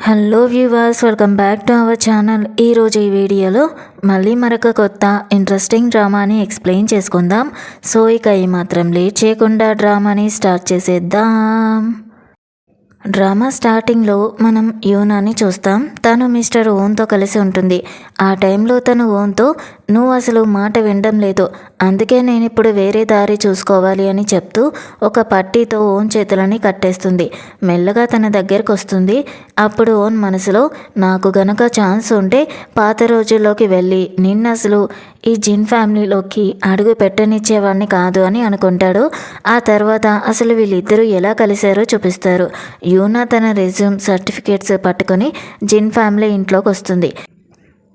Hello viewers, welcome back to our channel. ఈరోజు ఈ వీడియోలో మళ్ళీ మరొక కొత్త ఇంట్రెస్టింగ్ డ్రామాని ఎక్స్ప్లెయిన్ చేసుకుందాం. సో ఇక ఈ మాత్రం లేట్ చేయకుండా డ్రామాని స్టార్ట్ చేసేద్దాం. డ్రామా స్టార్టింగ్లో మనం యూనాని చూస్తాం. తను మిస్టర్ ఓన్తో కలిసి ఉంటుంది. ఆ టైంలో తను ఓన్తో నువ్వు అసలు మాట వినడం లేదు, అందుకే నేను ఇప్పుడు వేరే దారి చూసుకోవాలి అని చెప్తూ ఒక పట్టీతో ఓన్ చేతులని కట్టేస్తుంది. మెల్లగా తన దగ్గరకు వస్తుంది. అప్పుడు ఓన్ మనసులో నాకు గనక ఛాన్స్ ఉంటే పాత రోజుల్లోకి వెళ్ళి నిన్న అసలు ఈ జిన్ ఫ్యామిలీలోకి అడుగు పెట్టనిచ్చేవాడిని కాదు అని అనుకుంటాడు. ఆ తర్వాత అసలు వీళ్ళిద్దరూ ఎలా కలిశారో చూపిస్తారు. యూనా తన రెజ్యూమ్ సర్టిఫికేట్స్ పట్టుకొని జిన్ ఫ్యామిలీ ఇంట్లోకి వస్తుంది.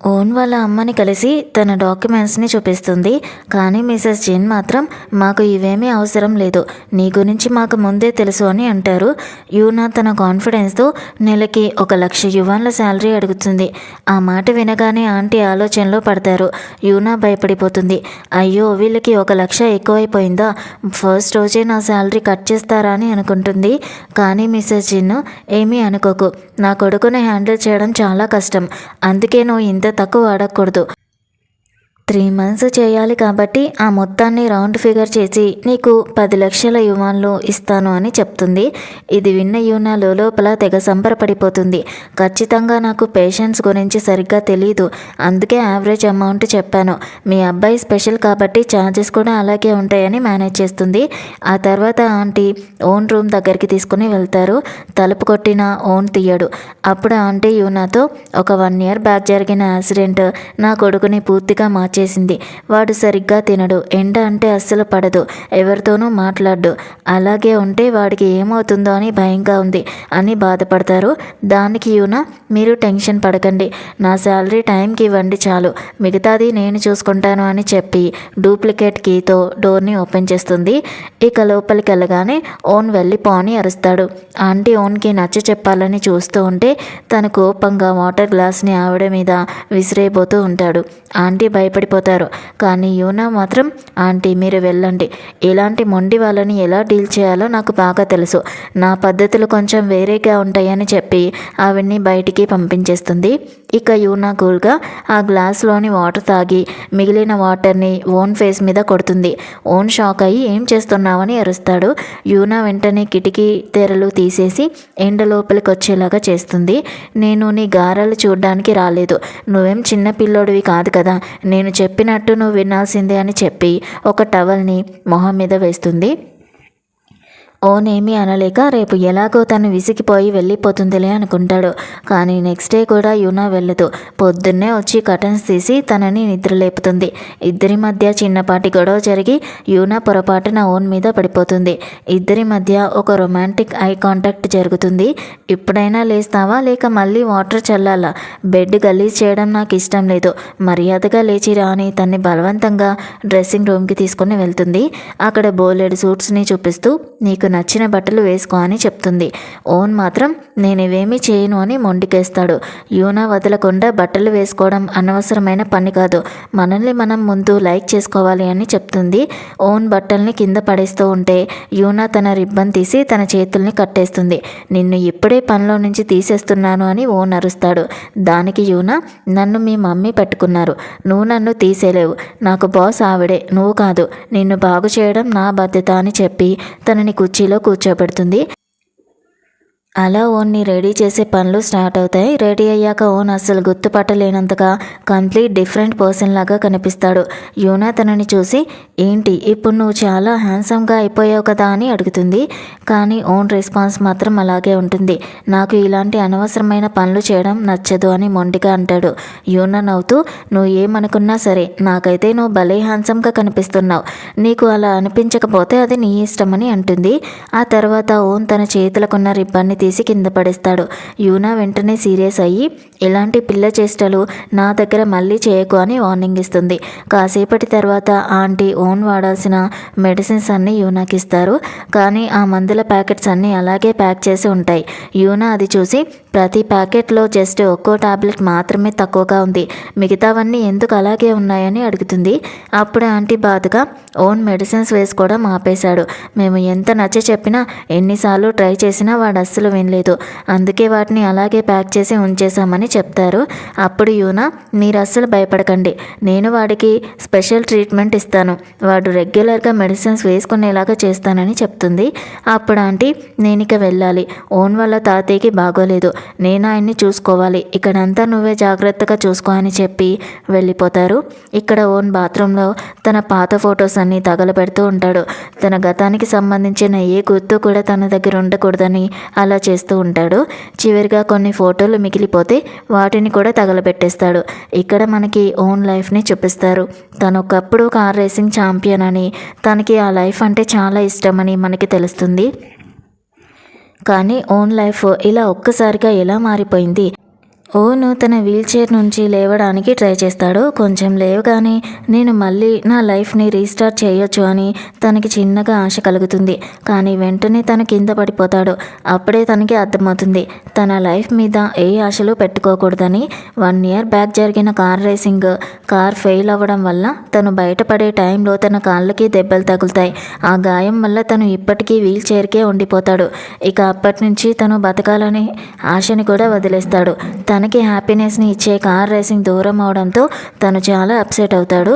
ఓన్ వాళ్ళ అమ్మని కలిసి తన డాక్యుమెంట్స్ని చూపిస్తుంది. కానీ మిసెస్ జిన్ మాత్రం మాకు ఇవేమీ అవసరం లేదు, నీ గురించి మాకు ముందే తెలుసు అని అంటారు. యూనా తన కాన్ఫిడెన్స్తో నెలకి 1,00,000 యువాన్ల శాలరీ అడుగుతుంది. ఆ మాట వినగానే ఆంటీ ఆలోచనలో పడతారు. యూనా భయపడిపోతుంది. అయ్యో వీళ్ళకి 1,00,000 ఎక్కువైపోయిందా, ఫస్ట్ రోజే నా శాలరీ కట్ చేస్తారా అని అనుకుంటుంది. కానీ మిసెస్ జిన్ ఏమీ అనుకోకు, నా కొడుకుని హ్యాండిల్ చేయడం చాలా కష్టం, అందుకే నువ్వు ఇంత తక్కువ అడగకూడదు. 3 months చేయాలి కాబట్టి ఆ మొత్తాన్ని రౌండ్ ఫిగర్ చేసి నీకు 10 లక్షల యువాన్లు ఇస్తాను అని చెప్తుంది. ఇది విన్న యూనా లోపల తెగ సంబరపడిపోతుంది. ఖచ్చితంగా నాకు పేషెంట్స్ గురించి సరిగ్గా తెలియదు, అందుకే యావరేజ్ అమౌంట్ చెప్పాను. మీ అబ్బాయి స్పెషల్ కాబట్టి ఛార్జెస్ కూడా అలాగే ఉంటాయని మేనేజ్ చేస్తుంది. ఆ తర్వాత ఆంటీ ఓన్ రూమ్ దగ్గరికి తీసుకుని వెళ్తారు. తలుపు కొట్టిన ఓన్ తీయడు. అప్పుడు ఆంటీ యూనాతో ఒక 1 year బ్యాక్ జరిగిన యాక్సిడెంట్ నా కొడుకుని పూర్తిగా చేసింది. వాడు సరిగ్గా తినడు, ఎండ అంటే అస్సలు పడదు, ఎవరితోనూ మాట్లాడు, అలాగే ఉంటే వాడికి ఏమవుతుందో అని భయంగా ఉంది అని బాధపడతారు. దానికి యూనా మీరు టెన్షన్ పడకండి, నా శాలరీ టైంకి ఇవ్వండి చాలు, మిగతాది నేను చూసుకుంటాను అని చెప్పి డూప్లికేట్ కీతో డోర్ని ఓపెన్ చేస్తుంది. ఇక లోపలికి వెళ్ళగానే ఓన్ వెళ్ళిపో అని అరుస్తాడు. ఆంటీ ఓన్కి నచ్చ చెప్పాలని చూస్తూ ఉంటే తను కోపంగా వాటర్ గ్లాస్ని ఆవిడ మీద విసిరేపోతూ ఉంటాడు. ఆంటీ భయపడిపోతారు. కానీ యూనా మాత్రం ఆంటీ మీరు వెళ్ళండి, ఇలాంటి మొండి వాళ్ళని ఎలా డీల్ చేయాలో నాకు బాగా తెలుసు, నా పద్ధతులు కొంచెం వేరేగా ఉంటాయని చెప్పి ఆవిడ్ని బయటికి పంపించేస్తుంది. ఇక యూనా కూల్గా ఆ గ్లాస్లోని వాటర్ తాగి మిగిలిన వాటర్ని ఓన్ ఫేస్ మీద కొడుతుంది. ఓన్ షాక్ అయ్యి ఏం చేస్తున్నావని అరుస్తాడు. యూనా వెంటనే కిటికీ తెరలు తీసేసి ఎండ లోపలికి వచ్చేలాగా చేస్తుంది. నేను నీ గారాలు చూడ్డానికి రాలేదు, నువ్వేం చిన్న పిల్లోడివి కాదు కదా, నేను చెప్పినట్టు నువ్వు వినాల్సిందే అని చెప్పి ఒక టవల్ని మొహం మీద వేస్తుంది. ఓన్ ఏమీ అనలేక రేపు ఎలాగో తను విసిగిపోయి వెళ్ళిపోతుందిలే అనుకుంటాడు. కానీ నెక్స్ట్ డే కూడా యూనా వెళ్ళదు. పొద్దున్నే వచ్చి కర్టన్స్ తీసి తనని నిద్రలేపుతుంది. ఇద్దరి మధ్య చిన్నపాటి గొడవ జరిగి యూనా పొరపాటున ఓన్ మీద పడిపోతుంది. ఇద్దరి మధ్య ఒక రొమాంటిక్ ఐ కాంటాక్ట్ జరుగుతుంది. ఇప్పుడైనా లేస్తావా లేక మళ్ళీ వాటర్ చల్లాలా, బెడ్ గలీజ్ చేయడం నాకు ఇష్టం లేదు, మర్యాదగా లేచిరా అని తన్ని బలవంతంగా డ్రెస్సింగ్ రూమ్కి తీసుకుని వెళ్తుంది. అక్కడ బోలెడు సూట్స్ని చూపిస్తూ నీకు నచ్చిన బట్టలు వేసుకో అని చెప్తుంది. ఓన్ మాత్రం నేనివేమీ చేయను అని మొండికేస్తాడు. యూనా వదలకుండా బట్టలు వేసుకోవడం అనవసరమైన పని కాదు, మనల్ని మనం ముందు లైక్ చేసుకోవాలి అని చెప్తుంది. ఓన్ బట్టల్ని కింద పడేస్తూ ఉంటే యూనా తన రిబ్బన్ తీసి తన చేతుల్ని కట్టేస్తుంది. నిన్ను ఇప్పుడే పనిలో నుంచి తీసేస్తున్నాను అని ఓన్ అరుస్తాడు. దానికి యూనా నన్ను మీ మమ్మీ పెట్టుకున్నారు, నువ్వు నన్ను తీసేలేవు, నాకు బాస్ ఆవిడే, నువ్వు కాదు, నిన్ను బాగు చేయడం నా బాధ్యత అని చెప్పి తనని కుర్చీలో కూర్చోబెడుతుంది. అలా ఓన్ని రెడీ చేసే పనులు స్టార్ట్ అవుతాయి. రెడీ అయ్యాక ఓన్ అస్సలు గుర్తుపట్టలేనంతగా కంప్లీట్ డిఫరెంట్ పర్సన్ లాగా కనిపిస్తాడు. యూనా తనని చూసి ఏంటి ఇప్పుడు నువ్వు చాలా హ్యాండ్సమ్గా అయిపోయావు కదా అని అడుగుతుంది. కానీ ఓన్ రెస్పాన్స్ మాత్రం అలాగే ఉంటుంది. నాకు ఇలాంటి అనవసరమైన పనులు చేయడం నచ్చదు అని మొండిగా అంటాడు. యూనా నవ్వుతూ నువ్వు ఏమనుకున్నా సరే నాకైతే నువ్వు భలే హ్యాండ్సమ్గా కనిపిస్తున్నావు, నీకు అలా అనిపించకపోతే అది నీ ఇష్టమని అంటుంది. ఆ తర్వాత ఓన్ తన చేతులకున్న రిబ్బన్ని తీసి కింద పడేస్తాడు. యూనా వెంటనే సీరియస్ అయ్యి ఇలాంటి పిల్ల చేష్టలు నా దగ్గర మళ్ళీ చేయకు అని వార్నింగ్ ఇస్తుంది. కాసేపటి తర్వాత ఆంటీ ఓన్ వాడాల్సిన మెడిసిన్స్ అన్నీ యూనాకి ఇస్తారు. కానీ ఆ మందుల ప్యాకెట్స్ అన్నీ అలాగే ప్యాక్ చేసి ఉంటాయి. యూనా అది చూసి ప్రతి ప్యాకెట్లో జస్ట్ ఒక్కో టాబ్లెట్ మాత్రమే తక్కువగా ఉంది, మిగతావన్నీ ఎందుకు అలాగే ఉన్నాయని అడుగుతుంది. అప్పుడు ఆంటీ బాధగా ఓన్ మెడిసిన్స్ వేసుకోవడం ఆపేశాడు. మేము ఎంత నచ్చ చెప్పినా ఎన్నిసార్లు ట్రై చేసినా వాడు అస్సలు వినలేదు, అందుకే వాటిని అలాగే ప్యాక్ చేసి ఉంచేశామని చెప్తారు. అప్పుడు యూనా, మీరు అస్సలు భయపడకండి, నేను వాడికి స్పెషల్ ట్రీట్మెంట్ ఇస్తాను, వాడు రెగ్యులర్గా మెడిసిన్స్ వేసుకునేలాగా చేస్తానని చెప్తుంది. అప్పుడు ఆంటీ, నేను ఇక వెళ్ళాలి, ఓన్ వాళ్ళ తాతయ్యకి బాగోలేదు, నేను ఆయన్ని చూసుకోవాలి, ఇక్కడంతా నువ్వే జాగ్రత్తగా చూసుకో అని చెప్పి వెళ్ళిపోతారు. ఇక్కడ ఓన్ బాత్రూంలో తన పాత ఫొటోస్ అన్నీ తగలబెడుతూ ఉంటాడు. తన గతానికి సంబంధించిన ఏ గుర్తు కూడా తన దగ్గర ఉండకూడదని అలా చేస్తూ ఉంటాడు. చివరిగా కొన్ని ఫోటోలు మిగిలిపోతే వాటిని కూడా తగలబెట్టేస్తాడు. ఇక్కడ మనకి ఓన్ లైఫ్ని చూపిస్తారు. తను ఒకప్పుడు కార్ రేసింగ్ ఛాంపియన్ అని, తనకి ఆ లైఫ్ అంటే చాలా ఇష్టమని మనకి తెలుస్తుంది. కానీ ఓన్ లైఫ్ ఇలా ఒక్కసారిగా ఎలా మారిపోయింది? ఓను తన వీల్చైర్ నుంచి లేవడానికి ట్రై చేస్తాడు. కొంచెం లేవగానే నేను మళ్ళీ నా లైఫ్ని రీస్టార్ట్ చేయొచ్చు అని తనకి చిన్నగా ఆశ కలుగుతుంది. కానీ వెంటనే తను కింద పడిపోతాడు. అప్పుడే తనకి అర్థమవుతుంది తన లైఫ్ మీద ఏ ఆశలు పెట్టుకోకూడదని. 1 year బ్యాక్ జరిగిన కార్ రేసింగ్ కార్ ఫెయిల్ అవ్వడం వల్ల తను బయటపడే టైంలో తన కాళ్ళకి దెబ్బలు తగులుతాయి. ఆ గాయం వల్ల తను ఇప్పటికీ వీల్చైర్కే ఉండిపోతాడు. ఇక అప్పటి నుంచి తను బతకాలనే ఆశని కూడా వదిలేస్తాడు. తనకి హ్యాపీనెస్ని ఇచ్చే కార్ రేసింగ్ దూరం అవడంతో తను చాలా అప్సెట్ అవుతాడు.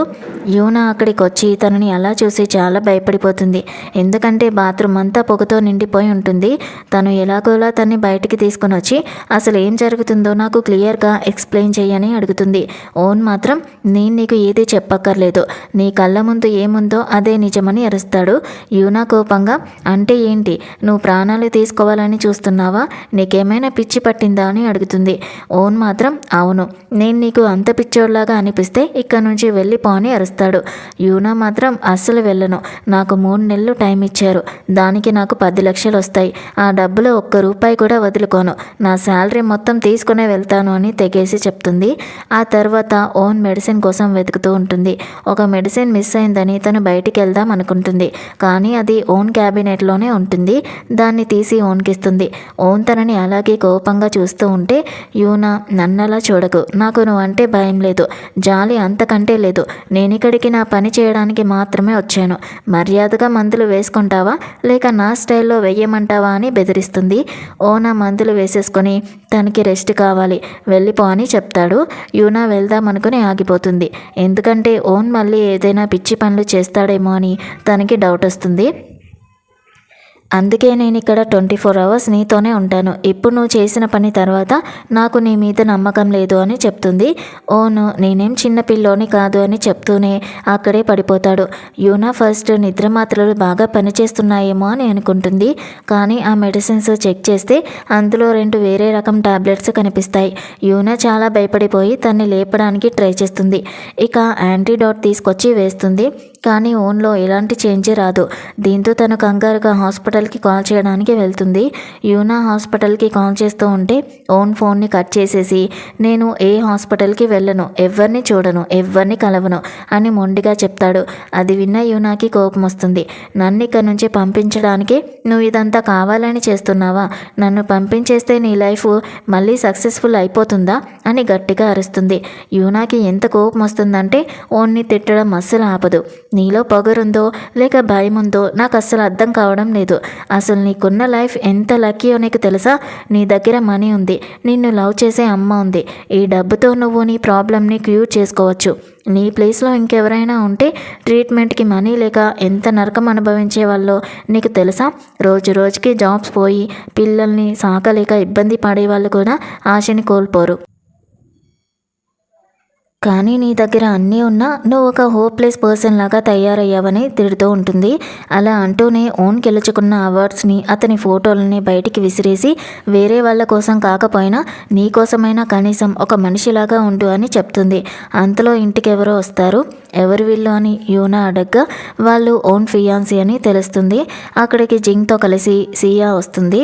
యూనా అక్కడికి వచ్చి తనని అలా చూసి చాలా భయపడిపోతుంది. ఎందుకంటే బాత్రూమ్ అంతా పొగతో నిండిపోయి ఉంటుంది. తను ఎలాగోలా తన్ని బయటికి తీసుకుని వచ్చి అసలు ఏం జరుగుతుందో నాకు క్లియర్గా ఎక్స్ప్లెయిన్ చేయని అడుగుతుంది. ఓన్ మాత్రం నేను నీకు ఏది చెప్పక్కర్లేదు, నీ కళ్ళ ముందు ఏముందో అదే నిజమని అరుస్తాడు. యూనా కోపంగా, అంటే ఏంటి, నువ్వు ప్రాణాలు తీసుకోవాలని చూస్తున్నావా, నీకేమైనా పిచ్చి పట్టిందా అని అడుగుతుంది. ఓన్ మాత్రం, అవును, నేను నీకు అంత పిచ్చోడ్లాగా అనిపిస్తే ఇక్కడ నుంచి వెళ్ళిపో అని అరుస్తాడు. యూనా మాత్రం, అస్సలు వెళ్ళను, నాకు 3 నెలలు టైం ఇచ్చారు, దానికి నాకు 10 లక్షలు వస్తాయి, ఆ డబ్బులో ₹1 కూడా వదులుకోను, నా శాలరీ మొత్తం తీసుకునే వెళ్తాను అని తెగేసి చెప్తుంది. ఆ తర్వాత ఓన్ మెడిసిన్ కోసం వెతుకుతూ ఉంటుంది. ఒక మెడిసిన్ మిస్ అయిందని తను బయటికి వెళ్దాం అనుకుంటుంది. కానీ అది ఓన్ క్యాబినెట్లోనే ఉంటుంది. దాన్ని తీసి ఓన్కిస్తుంది. ఓన్ తనని అలాగే కోపంగా చూస్తూ ఉంటే, యూనా, నన్నలా చూడకు, నాకు నువ్వంటే భయం లేదు, జాలి అంతకంటే లేదు, నేనిక్కడికి నా పని చేయడానికి మాత్రమే వచ్చాను, మర్యాదగా మందులు వేసుకుంటావా లేక నా స్టైల్లో వెయ్యమంటావా అని బెదిరిస్తుంది. ఓనా మందులు వేసేసుకొని తనకి రెస్ట్ కావాలి, వెళ్ళిపో అని చెప్తాడు. యూనా వెళ్దామనుకుని ఆగిపోతుంది. ఎందుకంటే ఓన్ మళ్ళీ ఏదైనా పిచ్చి పనులు చేస్తాడేమో అని తనకి డౌట్ వస్తుంది. అందుకే నేను ఇక్కడ 24 hours నీతోనే ఉంటాను, ఇప్పుడు నువ్వు చేసిన పని తర్వాత నాకు నీ మీద నమ్మకం లేదు అని చెప్తుంది. ఓను, నేనేం చిన్న పిల్లోని కాదు అని చెప్తూనే అక్కడే పడిపోతాడు. యూనా ఫస్ట్ నిద్ర మాత్రలు బాగా పనిచేస్తున్నాయేమో అని అనుకుంటుంది. కానీ ఆ మెడిసిన్స్ చెక్ చేస్తే అందులో 2 వేరే రకం టాబ్లెట్స్ కనిపిస్తాయి. యూనా చాలా భయపడిపోయి తన్ని లేపడానికి ట్రై చేస్తుంది. ఇక యాంటీడోట్ తీసుకొచ్చి వేస్తుంది. కానీ ఓన్లో ఎలాంటి చేంజ్ రాదు. దీంతో తను కంగారుగా హాస్పిటల్కి కాల్ చేయడానికి వెళ్తుంది. యూనా హాస్పిటల్కి కాల్ చేస్తూ ఉంటే ఓన్ ఫోన్ని కట్ చేసేసి, నేను ఏ హాస్పిటల్కి వెళ్ళను, ఎవరిని చూడను, ఎవరిని కలవను అని మొండిగా చెప్తాడు. అది విన్న యూనాకి కోపం వస్తుంది. నన్ను ఇక్కడ నుంచి పంపించడానికి నువ్వు ఇదంతా కావాలని చేస్తున్నావా, నన్ను పంపించేస్తే నీ లైఫ్ మళ్ళీ సక్సెస్ఫుల్ అయిపోతుందా అని గట్టిగా అరుస్తుంది. యూనాకి ఎంత కోపం వస్తుందంటే ఓన్ని తిట్టడం అస్సలు ఆపదు. నీలో పొగరుందో లేక భయం ఉందో నాకు అస్సలు అర్థం కావడం లేదు. అసలు నీకున్న లైఫ్ ఎంత లక్కీయో నీకు తెలుసా? నీ దగ్గర మనీ ఉంది, నిన్ను లవ్ చేసే అమ్మ ఉంది, ఈ డబ్బుతో నువ్వు నీ ప్రాబ్లమ్ని క్యూర్ చేసుకోవచ్చు. నీ ప్లేస్లో ఇంకెవరైనా ఉంటే ట్రీట్మెంట్కి మనీ లేక ఎంత నరకం అనుభవించే వాళ్ళో నీకు తెలుసా? రోజు రోజుకి జాబ్స్ పోయి పిల్లల్ని సాకలేక ఇబ్బంది పడే వాళ్ళు కూడా ఆశని కోల్పోరు. కానీ నీ దగ్గర అన్నీ ఉన్నా నువ్వు ఒక హోప్లెస్ పర్సన్ లాగా తయారయ్యావని తిడుతూ ఉంటుంది. అలా అంటూనే ఓన్ గెలుచుకున్న అవార్డ్స్ని, అతని ఫోటోలని బయటికి విసిరేసి, వేరే వాళ్ళ కోసం కాకపోయినా నీ కోసమైనా కనీసం ఒక మనిషిలాగా ఉండు అని చెప్తుంది. అంతలో ఇంటికి ఎవరో వస్తారు. ఎవరు వీళ్ళు అని యూనా అడగ్గా వాళ్ళు ఓన్ ఫియాన్సీ అని తెలుస్తుంది. అక్కడికి జింగ్తో కలిసి సియా వస్తుంది.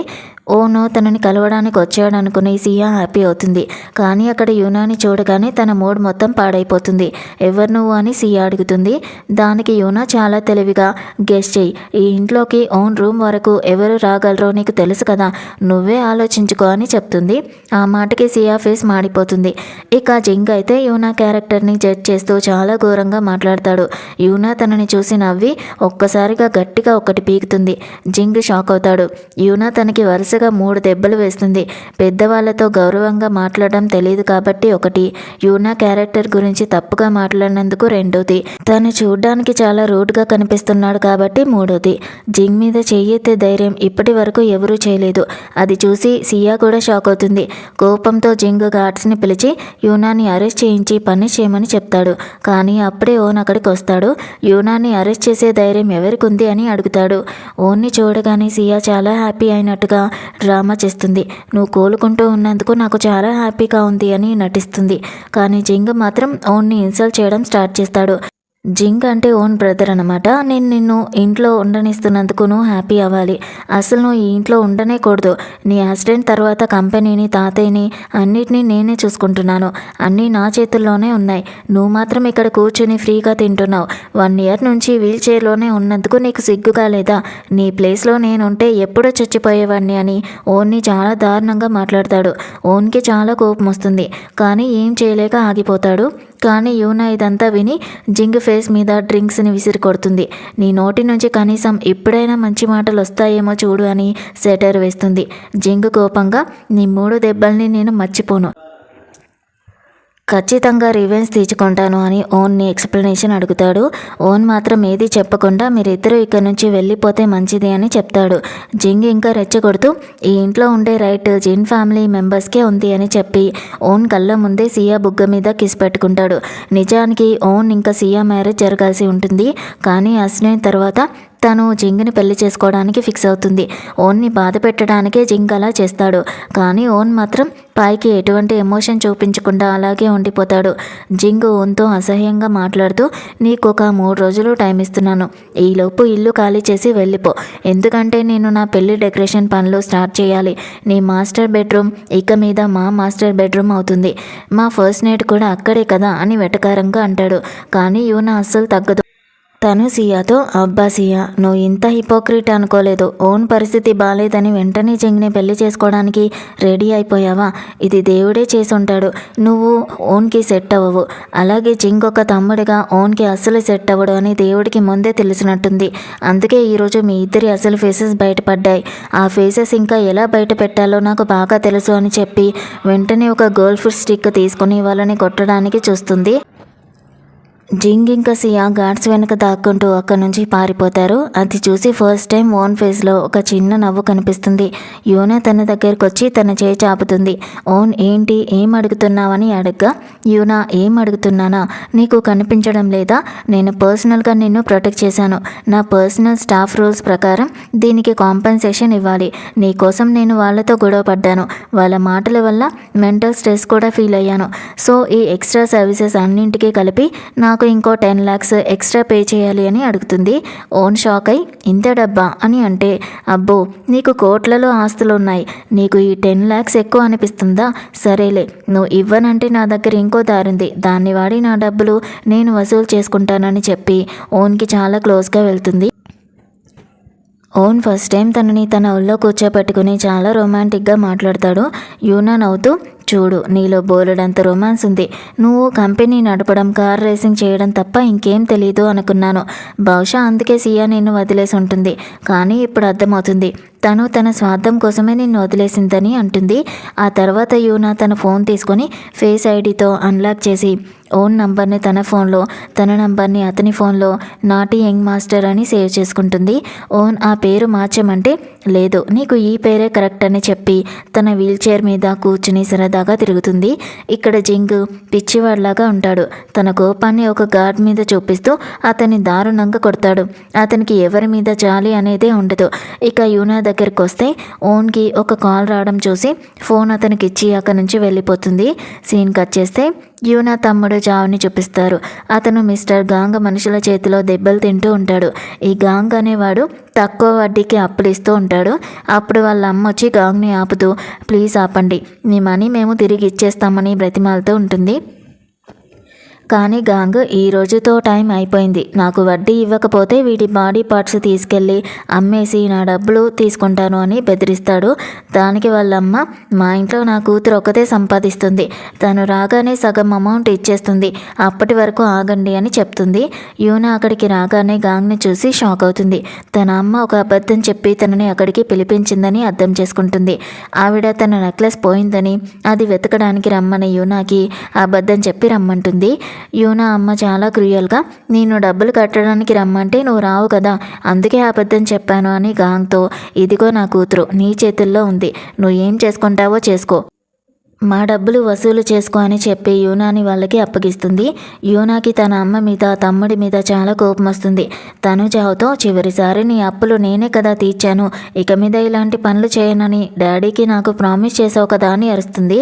ఓనో తనని కలవడానికి వచ్చాడనుకుని సియా హ్యాపీ అవుతుంది. కానీ అక్కడ యూనాని చూడగానే తన మూడ్ మొత్తం పాడైపోతుంది. ఎవరు నువ్వు అని సియా అడుగుతుంది. దానికి యూనా చాలా తెలివిగా గెస్ చెయ్యి, ఈ ఇంట్లోకి ఓన్ రూమ్ వరకు ఎవరు రాగలరో నీకు తెలుసు కదా, నువ్వే ఆలోచించుకో అని చెప్తుంది. ఆ మాటకి సియా ఫేస్ మాడిపోతుంది. ఇక జింగ్ అయితే యూనా క్యారెక్టర్ని జడ్జ్ చేస్తూ చాలా ఘోరంగా మాట్లాడతాడు. యూనా తనని చూసి నవ్వి ఒక్కసారిగా గట్టిగా ఒకటి పీకుతుంది. జింగ్ షాక్ అవుతాడు. యూనా తనకి వరుసగా 3 దెబ్బలు వేస్తుంది. పెద్దవాళ్లతో గౌరవంగా మాట్లాడడం తెలియదు కాబట్టి ఒకటి, యూనా క్యారెక్టర్ గురించి తప్పుగా మాట్లాడినందుకు రెండోది, తను చూడ్డానికి చాలా రూడ్గా కనిపిస్తున్నాడు కాబట్టి మూడోది. జింగ్ మీద చెయ్యెత్తే ధైర్యం ఇప్పటి వరకు ఎవరూ చేయలేదు. అది చూసి సియా కూడా షాక్ అవుతుంది. కోపంతో జింగ్ గార్డ్స్ని పిలిచి యూనాని అరెస్ట్ చేయించి పనిష్ చేయమని చెప్తాడు. కానీ అప్పుడే ఓన్ అక్కడికి వస్తాడు. యూనాని అరెస్ట్ చేసే ధైర్యం ఎవరికి ఉంది అని అడుగుతాడు. ఓన్ని చూడగానే సియా చాలా హ్యాపీ అయినట్టుగా డ్రామా చేస్తుంది. నువ్వు కోలుకుంటూ ఉన్నందుకు నాకు చాలా హ్యాపీగా ఉంది అని నటిస్తుంది. కానీ జింగ్ మాత్రం ఓన్ని ఇన్సల్ట్ చేయడం స్టార్ట్ చేస్తాడు. జింగ్ అంటే ఓన్ బ్రదర్ అనమాట. నేను నిన్ను ఇంట్లో ఉండనిస్తున్నందుకు నువ్వు హ్యాపీ అవ్వాలి. అసలు నువ్వు ఈ ఇంట్లో ఉండనే కూడదు. నీ యాక్సిడెంట్ తర్వాత కంపెనీని, తాతయ్యని అన్నిటినీ నేనే చూసుకుంటున్నాను. అన్నీ నా చేతుల్లోనే ఉన్నాయి. నువ్వు మాత్రం ఇక్కడ కూర్చుని ఫ్రీగా తింటున్నావు. 1 ఇయర్ నుంచి వీల్ చైర్లోనే ఉన్నందుకు నీకు సిగ్గుగా లేదా? నీ ప్లేస్లో నేనుంటే ఎప్పుడో చచ్చిపోయేవాడిని అని ఓన్ని చాలా దారుణంగా మాట్లాడతాడు. ఓన్కి చాలా కోపం వస్తుంది. కానీ ఏం చేయలేక ఆగిపోతాడు. కానీ యూనా ఇదంతా విని జింగ్ ఫేస్ మీద డ్రింక్స్ని విసిరి కొడుతుంది. నీ నోటి నుంచి కనీసం ఇప్పుడైనా మంచి మాటలు వస్తాయేమో చూడు అని సెటర్ వేస్తుంది. జింగ్ కోపంగా, నీ 3 దెబ్బల్ని నేను మర్చిపోను, ఖచ్చితంగా రివెంజ్ తీర్చుకుంటాను అని ఓన్ని ఎక్స్ప్లెనేషన్ అడుగుతాడు. ఓన్ మాత్రం ఏది చెప్పకుండా మీరిద్దరూ ఇక్కడ నుంచి వెళ్ళిపోతే మంచిది అని చెప్తాడు. జింగ్ ఇంకా రెచ్చగొడుతూ ఈ ఇంట్లో ఉండే రైట్ జిన్ ఫ్యామిలీ మెంబర్స్కే ఉంది అని చెప్పి ఓన్ కళ్ళ ముందే సియా బుగ్గ మీద కిస్ పెట్టుకుంటాడు. నిజానికి ఓన్ ఇంకా సియా మ్యారేజ్ జరగాల్సి ఉంటుంది. కానీ యాక్సిడెంట్ తర్వాత తను జింగ్ని పెళ్లి చేసుకోవడానికి ఫిక్స్ అవుతుంది. ఓన్ని బాధ పెట్టడానికే జింగ్ అలా చేస్తాడు. కానీ ఓన్ మాత్రం పైకి ఎటువంటి ఎమోషన్ చూపించకుండా అలాగే ఉండిపోతాడు. జింగ్ ఓన్తో అసహ్యంగా మాట్లాడుతూ నీకు ఒక 3 రోజులు టైం ఇస్తున్నాను. ఈలోపు ఇల్లు ఖాళీ చేసి వెళ్ళిపో. ఎందుకంటే నేను నా పెళ్లి డెకరేషన్ పనులు స్టార్ట్ చేయాలి. నీ మాస్టర్ బెడ్రూమ్ ఇక మీద మా మాస్టర్ బెడ్రూమ్ అవుతుంది. మా ఫస్ట్ నైట్ కూడా అక్కడే కదా అని వెటకారంగా అంటాడు. కానీ యూనా అస్సలు తగ్గదు. తను సియాతో, అబ్బా సియా, నువ్వు ఇంత హిపోక్రిట్ అనుకోలేదు. ఓన్ పరిస్థితి బాగాలేదని వెంటనే జింగ్ని పెళ్లి చేసుకోవడానికి రెడీ అయిపోయావా? ఇది దేవుడే చేసుంటాడు. నువ్వు ఓన్కి సెట్ అవ్వవు. అలాగే జింగ్ ఒక తమ్ముడిగా ఓన్కి అస్సలు సెట్ అవ్వడు అని దేవుడికి ముందే తెలిసినట్టుంది. అందుకే ఈరోజు మీ ఇద్దరి అసలు ఫేసెస్ బయటపడ్డాయి. ఆ ఫేసెస్ ఇంకా ఎలా బయట పెట్టాలో నాకు బాగా తెలుసు అని చెప్పి వెంటనే ఒక గోల్డ్ ఫుడ్ స్టిక్ తీసుకుని వాళ్ళని కొట్టడానికి చూస్తుంది. జింగ్ ఇంకా సియా గార్డ్స్ వెనక దాక్కుంటూ అక్కడి నుంచి పారిపోతారు. అది చూసి ఫస్ట్ టైం ఓన్ ఫేస్లో ఒక చిన్న నవ్వు కనిపిస్తుంది. యూనా తన దగ్గరకు వచ్చి తన చేయి చాపుతుంది. ఓన్ ఏంటి, ఏం అడుగుతున్నావని అడగ్గా, యూనా ఏం అడుగుతున్నానా, నీకు కనిపించడం లేదా? నేను పర్సనల్గా నిన్ను ప్రొటెక్ట్ చేశాను. నా పర్సనల్ స్టాఫ్ రూల్స్ ప్రకారం దీనికి కాంపెన్సేషన్ ఇవ్వాలి. నీకోసం నేను వాళ్ళతో గొడవ పడ్డాను. వాళ్ళ మాటల వల్ల మెంటల్ స్ట్రెస్ కూడా ఫీల్ అయ్యాను. సో ఈ ఎక్స్ట్రా సర్వీసెస్ అన్నింటికీ కలిపి నాకు ఇంకో 10 lakhs ఎక్స్ట్రా పే చేయాలి అని అడుగుతుంది. ఓన్ షాక్ అయి ఇంత డబ్బా అని అంటే, అబ్బో నీకు కోట్లలో ఆస్తులు ఉన్నాయి, నీకు ఈ 10 lakhs ఎక్కువ అనిపిస్తుందా? సరేలే, నువ్వు ఇవ్వనంటే నా దగ్గర ఇంకో దారింది, దాన్ని వాడి నా డబ్బులు నేను వసూలు చేసుకుంటానని చెప్పి ఓన్కి చాలా క్లోజ్గా వెళ్తుంది. ఓన్ ఫస్ట్ టైం తనని తన ఒళ్ళో కూర్చోపెట్టుకుని చాలా రొమాంటిక్గా మాట్లాడతాడు. యూనా నవ్వుతూ, చూడు, నీలో బోలెడంత రొమాన్స్ ఉంది. నువ్వు కంపెనీ నడపడం, కార్ రేసింగ్ చేయడం తప్ప ఇంకేం తెలీదు అనుకున్నాను. బహుశా అందుకే సియా నిన్ను వదిలేసి ఉంటుంది. కానీ ఇప్పుడు అర్థమవుతుంది, తను తన స్వార్థం కోసమే నిన్ను వదిలేసిందని అంటుంది. ఆ తర్వాత యూనా తన ఫోన్ తీసుకొని ఫేస్ ఐడితో అన్లాక్ చేసి ఓన్ నంబర్ని తన ఫోన్లో, తన నంబర్ని అతని ఫోన్లో నాటి యంగ్ మాస్టర్ అని సేవ్ చేసుకుంటుంది. ఓన్ ఆ పేరు మార్చమంటే, లేదు నీకు ఈ పేరే కరెక్ట్ అని చెప్పి తన వీల్ చైర్ మీద కూర్చుని సరదాగా తిరుగుతుంది. ఇక్కడ జింగ్ పిచ్చివాడ్లాగా ఉంటాడు. తన కోపాన్ని ఒక గార్డ్ మీద చూపిస్తూ అతన్ని దారుణంగా కొడతాడు. అతనికి ఎవరి మీద జాలి అనేదే ఉండదు. ఇక యూనా దగ్గరికి వస్తే ఓన్కి ఒక కాల్ రావడం చూసి ఫోన్ అతనికి ఇచ్చి అక్కడి నుంచి వెళ్ళిపోతుంది. సీన్ కట్ చేస్తే యూనా తమ్ముడు జావ్ని చూపిస్తారు. అతను మిస్టర్ గాంగ్ మనుషుల చేతిలో దెబ్బలు తింటూ ఉంటాడు. ఈ గాంగ్ అనేవాడు తక్కువ వడ్డీకి అప్పులు ఇస్తూ ఉంటాడు. అప్పుడు వాళ్ళ అమ్మ వచ్చి గాంగ్ని ఆపుతూ ప్లీజ్ ఆపండి, మీ మనీ మేము తిరిగి ఇచ్చేస్తామని బ్రతిమాలుతూ ఉంటుంది. కానీ గాంగ్ ఈ రోజుతో టైం అయిపోయింది, నాకు వడ్డీ ఇవ్వకపోతే వీడి బాడీ పార్ట్స్ తీసుకెళ్ళి అమ్మేసి నా డబ్బులు తీసుకుంటాను అని బెదిరిస్తాడు. దానికి వాళ్ళమ్మ మా ఇంట్లో నా కూతురు ఒకతే సంపాదిస్తుంది, తను రాగానే సగం అమౌంట్ ఇచ్చేస్తుంది, అప్పటి వరకు ఆగండి అని చెప్తుంది. యూనా అక్కడికి రాగానే గాంగ్ని చూసి షాక్ అవుతుంది. తన అమ్మ ఒక అబద్ధం చెప్పి తనని అక్కడికి పిలిపించిందని అర్థం చేసుకుంటుంది. ఆవిడ తన నెక్లెస్ పోయిందని అది వెతకడానికి రమ్మని యూనాకి అబద్ధం చెప్పి రమ్మంటుంది. యూనా అమ్మ చాలా క్రూయల్గా నేను డబ్బులు కట్టడానికి రమ్మంటే నువ్వు రావు కదా, అందుకే అబద్ధం చెప్పాను అని గాంగ్తో ఇదిగో నా కూతురు నీ చేతుల్లో ఉంది, నువ్వు ఏం చేసుకుంటావో చేసుకో, మా డబ్బులు వసూలు చేసుకో అని చెప్పి యూనాని వాళ్ళకి అప్పగిస్తుంది. యూనాకి తన అమ్మ మీద తమ్ముడి మీద చాలా కోపం వస్తుంది. తను జావ్తో చివరిసారి నీ అప్పులు నేనే కదా తీర్చాను, ఇక మీద ఇలాంటి పనులు చేయనని డాడీకి నాకు ప్రామిస్ చేసావు కదా అని అరుస్తుంది.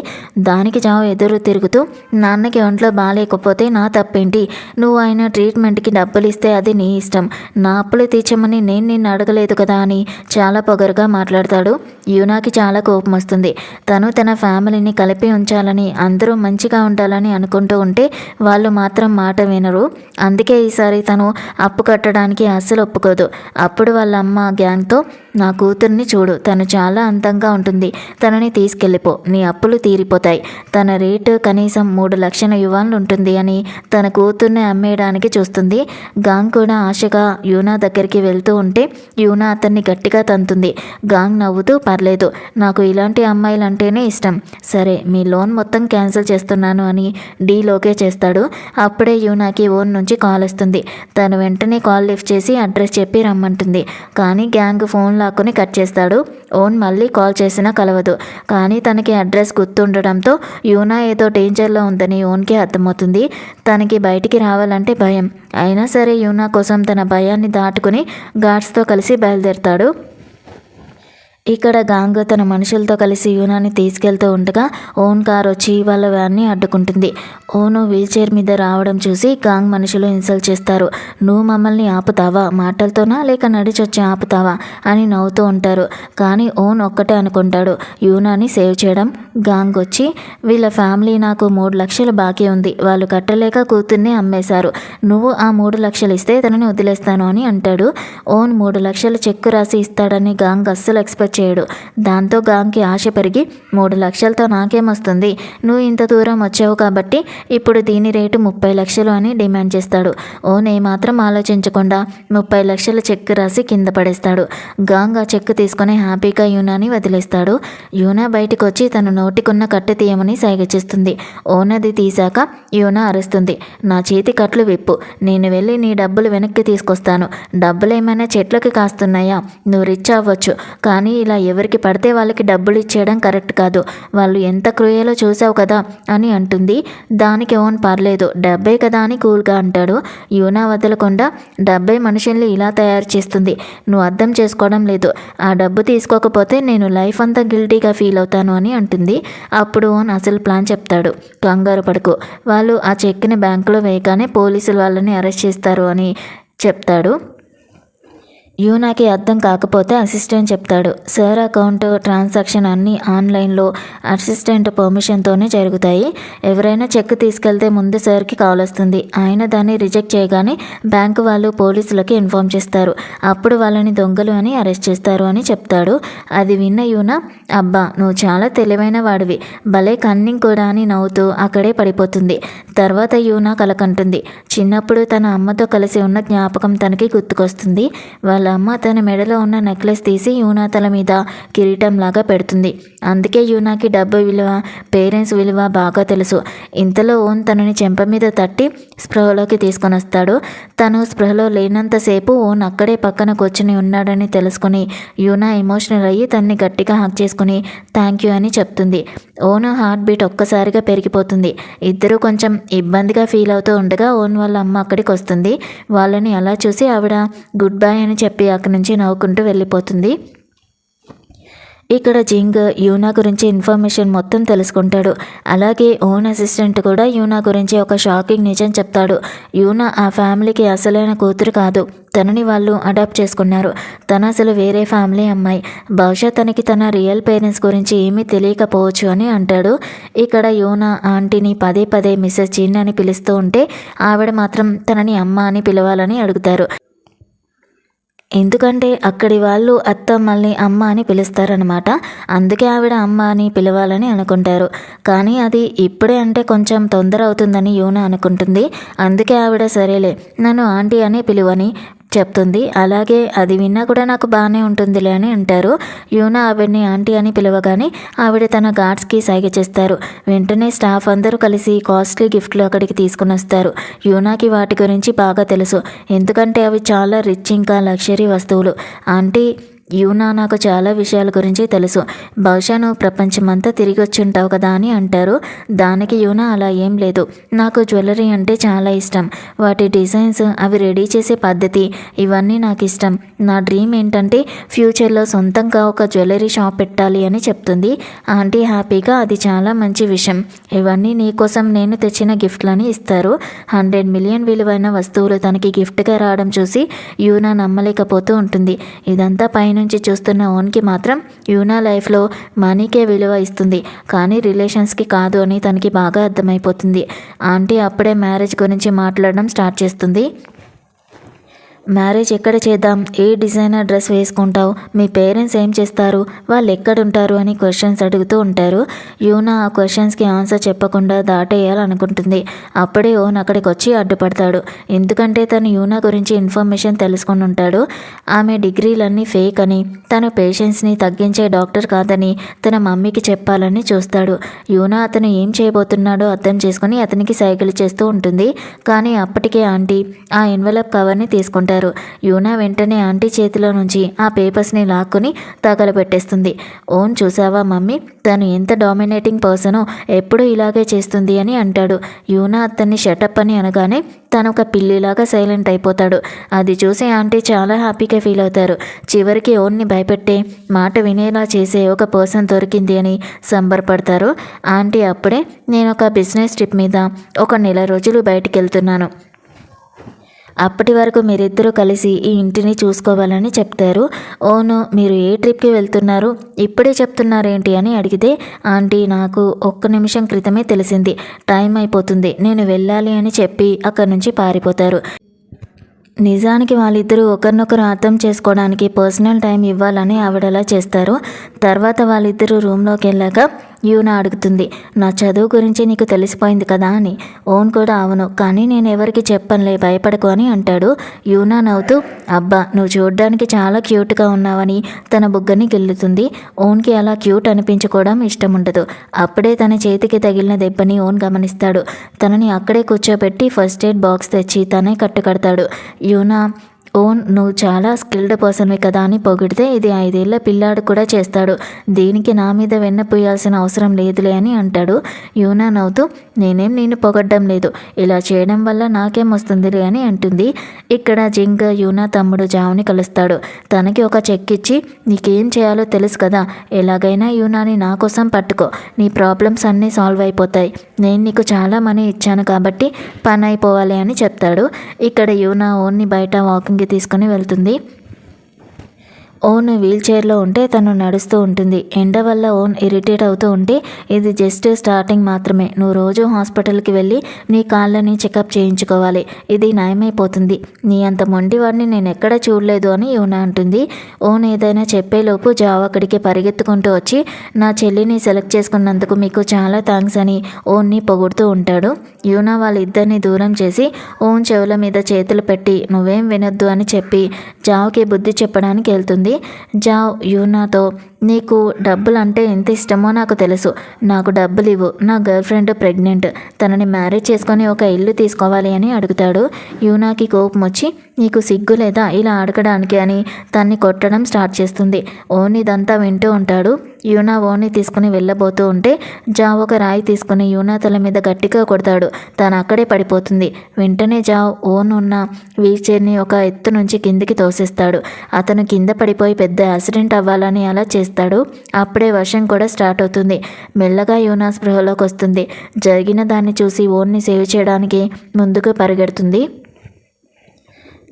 దానికి జావ్ ఎదురు తిరుగుతూ నాన్నకి ఒంట్లో బాగాలేకపోతే నా తప్పేంటి, నువ్వు ఆయన ట్రీట్మెంట్కి డబ్బులు ఇస్తే అది నీ ఇష్టం, నా అప్పులు తీర్చమని నేను నిన్ను అడగలేదు కదా అని చాలా పొగరుగా మాట్లాడతాడు. యూనాకి చాలా కోపం వస్తుంది. తను తన ఫ్యామిలీని కలిపి ఉంచాలని అందరూ మంచిగా ఉండాలని అనుకుంటూ ఉంటే వాళ్ళు మాత్రం మాట వినరు. అందుకే ఈసారి తను అప్పు కట్టడానికి అస్సలు ఒప్పుకోదు. అప్పుడు వాళ్ళ అమ్మ గ్యాంగ్తో నా కూతుర్ని చూడు, తను చాలా అందంగా ఉంటుంది, తనని తీసుకెళ్ళిపో, నీ అప్పులు తీరిపోతాయి, తన రేటు కనీసం 3 లక్షల యువాన్లు ఉంటుంది అని తన కూతుర్ని అమ్మేయడానికి చూస్తుంది. గాంగ్ కూడా ఆశగా యూనా దగ్గరికి వెళ్తూ ఉంటే యూనా అతన్ని గట్టిగా తంతుంది. గాంగ్ నవ్వుతూ పర్లేదు, నాకు ఇలాంటి అమ్మాయిలంటేనే ఇష్టం, సరే మీ లోన్ మొత్తం క్యాన్సిల్ చేస్తున్నాను అని డీల్ ఓకే చేస్తాడు. అప్పుడే యూనాకి ఓన్ నుంచి కాల్ వస్తుంది. తను వెంటనే కాల్ లిఫ్ట్ చేసి అడ్రస్ చెప్పి రమ్మంటుంది. కానీ గ్యాంగ్ ఫోన్ లాక్కుని కట్ చేస్తాడు. ఓన్ మళ్ళీ కాల్ చేసినా కలవదు. కానీ తనకి అడ్రస్ గుర్తుండడంతో యూనా ఏదో డేంజర్లో ఉందని ఓన్కి అర్థమవుతుంది. తనకి బయటికి రావాలంటే భయం, అయినా సరే యూనా కోసం తన భయాన్ని దాటుకుని గార్డ్స్తో కలిసి బయలుదేరతాడు. ఇక్కడ గాంగ్ తన మనుషులతో కలిసి యూనాని తీసుకెళ్తూ ఉండగా ఓన్ కార్ వచ్చి వాళ్ళ వ్యాన్ని అడ్డుకుంటుంది. ఓను వీల్ చైర్ మీద రావడం చూసి గాంగ్ మనుషులు ఇన్సల్ట్ చేస్తారు. నువ్వు మమ్మల్ని ఆపుతావా, మాటలతోనా లేక నడిచొచ్చి ఆపుతావా అని నవ్వుతూ ఉంటారు. కానీ ఓన్ ఒక్కటే అనుకుంటాడు, యూనాని సేవ్ చేయడం. గాంగ్ వచ్చి వీళ్ళ ఫ్యామిలీ నాకు 3 లక్షలు బాకీ ఉంది, వాళ్ళు కట్టలేక కూతుర్ని అమ్మేశారు, నువ్వు ఆ 3 లక్షలు ఇస్తే తనని వదిలేస్తాను అని అంటాడు. ఓన్ 3 లక్షలు చెక్కు రాసి ఇస్తాడని గాంగ్ అస్సలు ఎక్స్పెక్ట్ చేయడు. దాంతో గాంగ్కి ఆశ పెరిగి 3 లక్షలతో నాకేమొస్తుంది, నువ్వు ఇంత దూరం వచ్చావు కాబట్టి ఇప్పుడు దీని రేటు 30 లక్షలు అని డిమాండ్ చేస్తాడు. ఓన్ ఏమాత్రం ఆలోచించకుండా 30 లక్షల చెక్ రాసి కింద పడేస్తాడు. గాంగ్ ఆ చెక్ తీసుకుని హ్యాపీగా యూనాని వదిలేస్తాడు. యూనా బయటకు వచ్చి తన నోటికున్న కట్టె తీయమని సైగ చేస్తుంది. ఓన్ అది తీశాక యూనా అరుస్తుంది, నా చేతి కట్లు విప్పు, నేను వెళ్ళి నీ డబ్బులు వెనక్కి తీసుకొస్తాను, డబ్బులు ఏమైనా చెట్లకి కాస్తున్నాయా, నువ్వు రిచ్ అవ్వచ్చు కానీ ఇలా ఎవరికి పడితే వాళ్ళకి డబ్బులు ఇచ్చేయడం కరెక్ట్ కాదు, వాళ్ళు ఎంత క్రూయలో చూసావు కదా అని అంటుంది. దానికి ఓన్ పర్లేదు, డబ్బే కదా అని కూల్గా అంటాడు. యూనా వదలకుండా డబ్బే మనుషుల్ని ఇలా తయారు చేస్తుంది, నువ్వు అర్థం చేసుకోవడం లేదు, ఆ డబ్బు తీసుకోకపోతే నేను లైఫ్ అంతా గిల్టీగా ఫీల్ అవుతాను అని అంటుంది. అప్పుడు ఓన్ అసలు ప్లాన్ చెప్తాడు. కంగారు పడుకో, వాళ్ళు ఆ చెక్ని బ్యాంకులో వేయగానే పోలీసులు వాళ్ళని అరెస్ట్ చేస్తారు అని చెప్తాడు. యూనాకి అర్థం కాకపోతే అసిస్టెంట్ చెప్తాడు, సార్ అకౌంట్ ట్రాన్సాక్షన్ అన్నీ ఆన్లైన్లో అసిస్టెంట్ పర్మిషన్తోనే జరుగుతాయి, ఎవరైనా చెక్ తీసుకెళ్తే ముందు సార్కి కాల్ వస్తుంది, ఆయన దాన్ని రిజెక్ట్ చేయగానే బ్యాంకు వాళ్ళు పోలీసులకి ఇన్ఫామ్ చేస్తారు, అప్పుడు వాళ్ళని దొంగలు అని అరెస్ట్ చేస్తారు అని చెప్తాడు. అది విన్న యూనా అబ్బా నువ్వు చాలా తెలివైన వాడివి, భలే కన్నింగ్ కూడా అని నవ్వుతూ అక్కడే పడిపోతుంది. తర్వాత యూనా కలకంటుంది. చిన్నప్పుడు తన అమ్మతో కలిసి ఉన్న జ్ఞాపకం తనకి గుర్తుకొస్తుంది. వాళ్ళ అమ్మ తన మెడలో ఉన్న నెక్లెస్ తీసి యూనా తల మీద కిరీటంలాగా పెడుతుంది. అందుకే యూనాకి డబ్బు విలువ, పేరెంట్స్ విలువ బాగా తెలుసు. ఇంతలో ఓన్ తనని చెంప మీద తట్టి స్పృహలోకి తీసుకొని వస్తాడు. తను స్పృహలో లేనంతసేపు ఓన్ అక్కడే పక్కన కూర్చుని ఉన్నాడని తెలుసుకుని యూనా ఎమోషనల్ అయ్యి తన్ని గట్టిగా హక్ చేసుకుని థ్యాంక్ యూ అని చెప్తుంది. ఓన్ హార్ట్ బీట్ ఒక్కసారిగా పెరిగిపోతుంది. ఇద్దరూ కొంచెం ఇబ్బందిగా ఫీల్ అవుతూ ఉండగా ఓన్ వాళ్ళ అమ్మ అక్కడికి వస్తుంది. వాళ్ళని అలా చూసి ఆవిడ గుడ్ బై అని చెప్పి అక్కడి నుంచి నవ్వుకుంటూ వెళ్ళిపోతుంది. ఇక్కడ జింగ్ యూనా గురించి ఇన్ఫర్మేషన్ మొత్తం తెలుసుకుంటాడు. అలాగే ఓన్ అసిస్టెంట్ కూడా యూనా గురించి ఒక షాకింగ్ నిజం చెప్తాడు. యూనా ఆ ఫ్యామిలీకి అసలైన కూతురు కాదు, తనని వాళ్ళు అడాప్ట్ చేసుకున్నారు. తను అసలు వేరే ఫ్యామిలీ అమ్మాయి. బహుశా తనకి తన రియల్ పేరెంట్స్ గురించి ఏమీ తెలియకపోవచ్చు అని అంటాడు. ఇక్కడ యూనా ఆంటీని పదే పదే మిస్సెస్ జిన్ అని పిలుస్తూ ఉంటే ఆవిడ మాత్రం తనని అమ్మ అని పిలవాలని అడుగుతారు. ఎందుకంటే అక్కడి వాళ్ళు అత్తమ్మల్ని అమ్మ అని పిలుస్తారనమాట. అందుకే ఆవిడ అమ్మ అని పిలవాలని అనుకుంటారు. కానీ అది ఇప్పుడే అంటే కొంచెం తొందర అవుతుందని యూనా అనుకుంటుంది. అందుకే ఆవిడ సరేలే నన్ను ఆంటీ అని పిలువని చెప్తుంది. అలాగే అది విన్నా కూడా నాకు బాగానే ఉంటుందిలే అని అంటారు. యూనా ఆవిడని ఆంటీ అని పిలవగానే ఆవిడ తన గార్డ్స్కి సైగ చేస్తారు. వెంటనే స్టాఫ్ అందరూ కలిసి కాస్ట్లీ గిఫ్ట్లు అక్కడికి తీసుకుని వస్తారు. యూనాకి వాటి గురించి బాగా తెలుసు, ఎందుకంటే అవి చాలా రిచ్ ఇంకా లగ్జరీ వస్తువులు. ఆంటీ యూనా నాకు చాలా విషయాల గురించి తెలుసు, బహుశా నువ్వు ప్రపంచమంతా తిరిగి వచ్చి ఉంటావు కదా అని అంటారు. దానికి యూనా అలా ఏం లేదు, నాకు జ్యువెలరీ అంటే చాలా ఇష్టం, వాటి డిజైన్స్, అవి రెడీ చేసే పద్ధతి, ఇవన్నీ నాకు ఇష్టం. నా డ్రీమ్ ఏంటంటే ఫ్యూచర్లో సొంతంగా ఒక జ్యువెలరీ షాప్ పెట్టాలి అని చెప్తుంది. ఆంటీ హ్యాపీగా అది చాలా మంచి విషయం, ఇవన్నీ నీకోసం నేను తెచ్చిన గిఫ్ట్లని ఇస్తారు. 100 మిలియన్ విలువైన వస్తువులు తనకి గిఫ్ట్గా రావడం చూసి యూనా నమ్మలేకపోతూ ఉంటుంది. ఇదంతా పైన నుంచి చూస్తున్న ఓన్కి మాత్రం యూనా లైఫ్లో మనీకే విలువ ఇస్తుంది, కానీ రిలేషన్స్కి కాదు అని తనకి బాగా అర్థమైపోతుంది. ఆంటీ అప్పుడే మ్యారేజ్ గురించి మాట్లాడడం స్టార్ట్ చేస్తుంది. మ్యారేజ్ ఎక్కడ చేద్దాం, ఏ డిజైనర్ డ్రెస్ వేసుకుంటావు, మీ పేరెంట్స్ ఏం చేస్తారు, వాళ్ళు ఎక్కడుంటారు అని క్వశ్చన్స్ అడుగుతూ ఉంటారు. యూనా ఆ క్వశ్చన్స్కి ఆన్సర్ చెప్పకుండా దాటేయాలనుకుంటుంది. అప్పుడే ఓన్ అక్కడికి వచ్చి అడ్డుపడతాడు. ఎందుకంటే తను యూనా గురించి ఇన్ఫర్మేషన్ తెలుసుకొని ఉంటాడు. ఆమె డిగ్రీలన్నీ ఫేక్ అని, తను పేషెంట్స్ని తగ్గించే డాక్టర్ కాదని తన మమ్మీకి చెప్పాలని చూస్తాడు. యూనా అతను ఏం చేయబోతున్నాడో అర్థం చేసుకుని అతనికి సైకిల్ చేస్తూ ఉంటుంది. కానీ అప్పటికే ఆంటీ ఆ ఎన్వలప్ కవర్ని తీసుకుంటారు. యూనా వెంటనే ఆంటీ చేతిలో నుంచి ఆ పేపర్స్ని లాక్కుని తగలబెట్టేస్తుంది. ఓన్ చూసావా మమ్మీ, తను ఎంత డామినేటింగ్ పర్సనో, ఎప్పుడు ఇలాగే చేస్తుంది అని అంటాడు. యూనా అతన్ని షటప్ అని అనగానే తను ఒక పిల్లిలాగా సైలెంట్ అయిపోతాడు. అది చూసి ఆంటీ చాలా హ్యాపీగా ఫీల్ అవుతారు. చివరికి ఓన్ని భయపెట్టే, మాట వినేలా చేసే ఒక పర్సన్ దొరికింది అని సంబరపడతారు. ఆంటీ అప్పుడే నేను ఒక బిజినెస్ ట్రిప్ మీద 1 నెల రోజులు బయటికి వెళ్తున్నాను, అప్పటి వరకు మీరిద్దరూ కలిసి ఈ ఇంటిని చూసుకోవాలని చెప్తారు. ఓను మీరు ఏ ట్రిప్కి వెళ్తున్నారు, ఇప్పుడే చెప్తున్నారేంటి అని అడిగితే ఆంటీ నాకు 1 నిమిషం క్రితమే తెలిసింది, టైం అయిపోతుంది, నేను వెళ్ళాలి అని చెప్పి అక్కడి నుంచి పారిపోతారు. నిజానికి వాళ్ళిద్దరూ ఒకరినొకరు అర్థం చేసుకోవడానికి పర్సనల్ టైం ఇవ్వాలని ఆవిడలా చేస్తారు. తర్వాత వాళ్ళిద్దరూ రూమ్లోకి వెళ్ళాక యూనా అడుగుతుంది, నా చదువు గురించి నీకు తెలిసిపోయింది కదా అని. ఓన్ కూడా అవును, కానీ నేను ఎవరికి చెప్పనులే, భయపడకు అని అంటాడు. యూనా నవ్వుతూ అబ్బా నువ్వు చూడడానికి చాలా క్యూట్గా ఉన్నావని తన బుగ్గని గిల్లుతుంది. ఓన్కి అలా క్యూట్ అనిపించుకోవడం ఇష్టం ఉండదు. అప్పుడే తన చేతికి తగిలిన దెబ్బని ఓన్ గమనిస్తాడు. తనని అక్కడే కూర్చోబెట్టి ఫస్ట్ ఎయిడ్ బాక్స్ తెచ్చి తనే కట్టుకడతాడు. యూనా ఓన్ నువ్వు చాలా స్కిల్డ్ పర్సన్వి కదా అని పొగిడితే ఇది 5 ఏళ్ల పిల్లాడు కూడా చేస్తాడు, దీనికి నా మీద వెన్న పోయాల్సిన అవసరం లేదులే అని అంటాడు. యూనా నవ్వుతూ నేనేం నేను పొగడ్డం లేదు, ఇలా చేయడం వల్ల నాకేం వస్తుందిలే అని అంటుంది. ఇక్కడ జింగ్ యూనా తమ్ముడు జావ్ని కలుస్తాడు. తనకి ఒక చెక్ ఇచ్చి నీకేం చేయాలో తెలుసు కదా, ఎలాగైనా యూనాని నా కోసం పట్టుకో, నీ ప్రాబ్లమ్స్ అన్నీ సాల్వ్ అయిపోతాయి, నేను నీకు చాలా మనీ ఇచ్చాను కాబట్టి పని అయిపోవాలి అని చెప్తాడు. ఇక్కడ యూనా ఓన్ని బయట వాకింగ్కి తీసుకుని వెళ్తుంది. ఓన్ వీల్ చైర్లో ఉంటే తను నడుస్తూ ఉంటుంది. ఎండ వల్ల ఓన్ ఇరిటేట్ అవుతూ ఉంటే ఇది జస్ట్ స్టార్టింగ్ మాత్రమే, నువ్వు రోజు హాస్పిటల్కి వెళ్ళి నీ కాళ్ళని చెకప్ చేయించుకోవాలి, ఇది నయమైపోతుంది, నీ అంత మొండివాడిని నేను ఎక్కడ చూడలేదు అని యూనా అంటుంది. ఓన్ ఏదైనా చెప్పేలోపు జావ్ అక్కడికి పరిగెత్తుకుంటూ వచ్చి నా చెల్లిని సెలెక్ట్ చేసుకున్నందుకు మీకు చాలా థ్యాంక్స్ అని ఓన్ని పొగుడుతూ ఉంటాడు. యూనా వాళ్ళిద్దరిని దూరం చేసి ఓన్ చెవుల మీద చేతులు పెట్టి నువ్వేం వినొద్దు అని చెప్పి జావ్కి బుద్ధి చెప్పడానికి వెళ్తుంది. జావ్ యూనాతో నీకు డబ్బులు అంటే ఎంత ఇష్టమో నాకు తెలుసు, నాకు డబ్బులు ఇవ్వు, నా గర్ల్ ఫ్రెండ్ ప్రెగ్నెంట్, తనని మ్యారేజ్ చేసుకొని ఒక ఇల్లు తీసుకోవాలి అని అడుగుతాడు. యూనాకి కోపం వచ్చి నీకు సిగ్గు లేదా ఇలా అడగడానికి అని తన్ని కొట్టడం స్టార్ట్ చేస్తుంది. ఓన్ ఇదంతా వింటూ ఉంటాడు. యూనా ఓన్ని తీసుకుని వెళ్ళబోతూ ఉంటే జావ్ ఒక రాయి తీసుకుని యూనా తల మీద గట్టిగా కొడతాడు. తను అక్కడే పడిపోతుంది. వెంటనే జావ్ ఓన్ ఉన్న వీల్ చైర్ని ఒక ఎత్తు నుంచి కిందికి తోసేస్తాడు. అతను కింద పడిపోయి పెద్ద యాక్సిడెంట్ అవ్వాలని అలా చేస్తాడు. అప్పుడే వర్షం కూడా స్టార్ట్ అవుతుంది. మెల్లగా యూనా స్పృహలోకి వస్తుంది. జరిగిన దాన్ని చూసి ఓన్ని సేవ్ చేయడానికి ముందుకు పరిగెడుతుంది.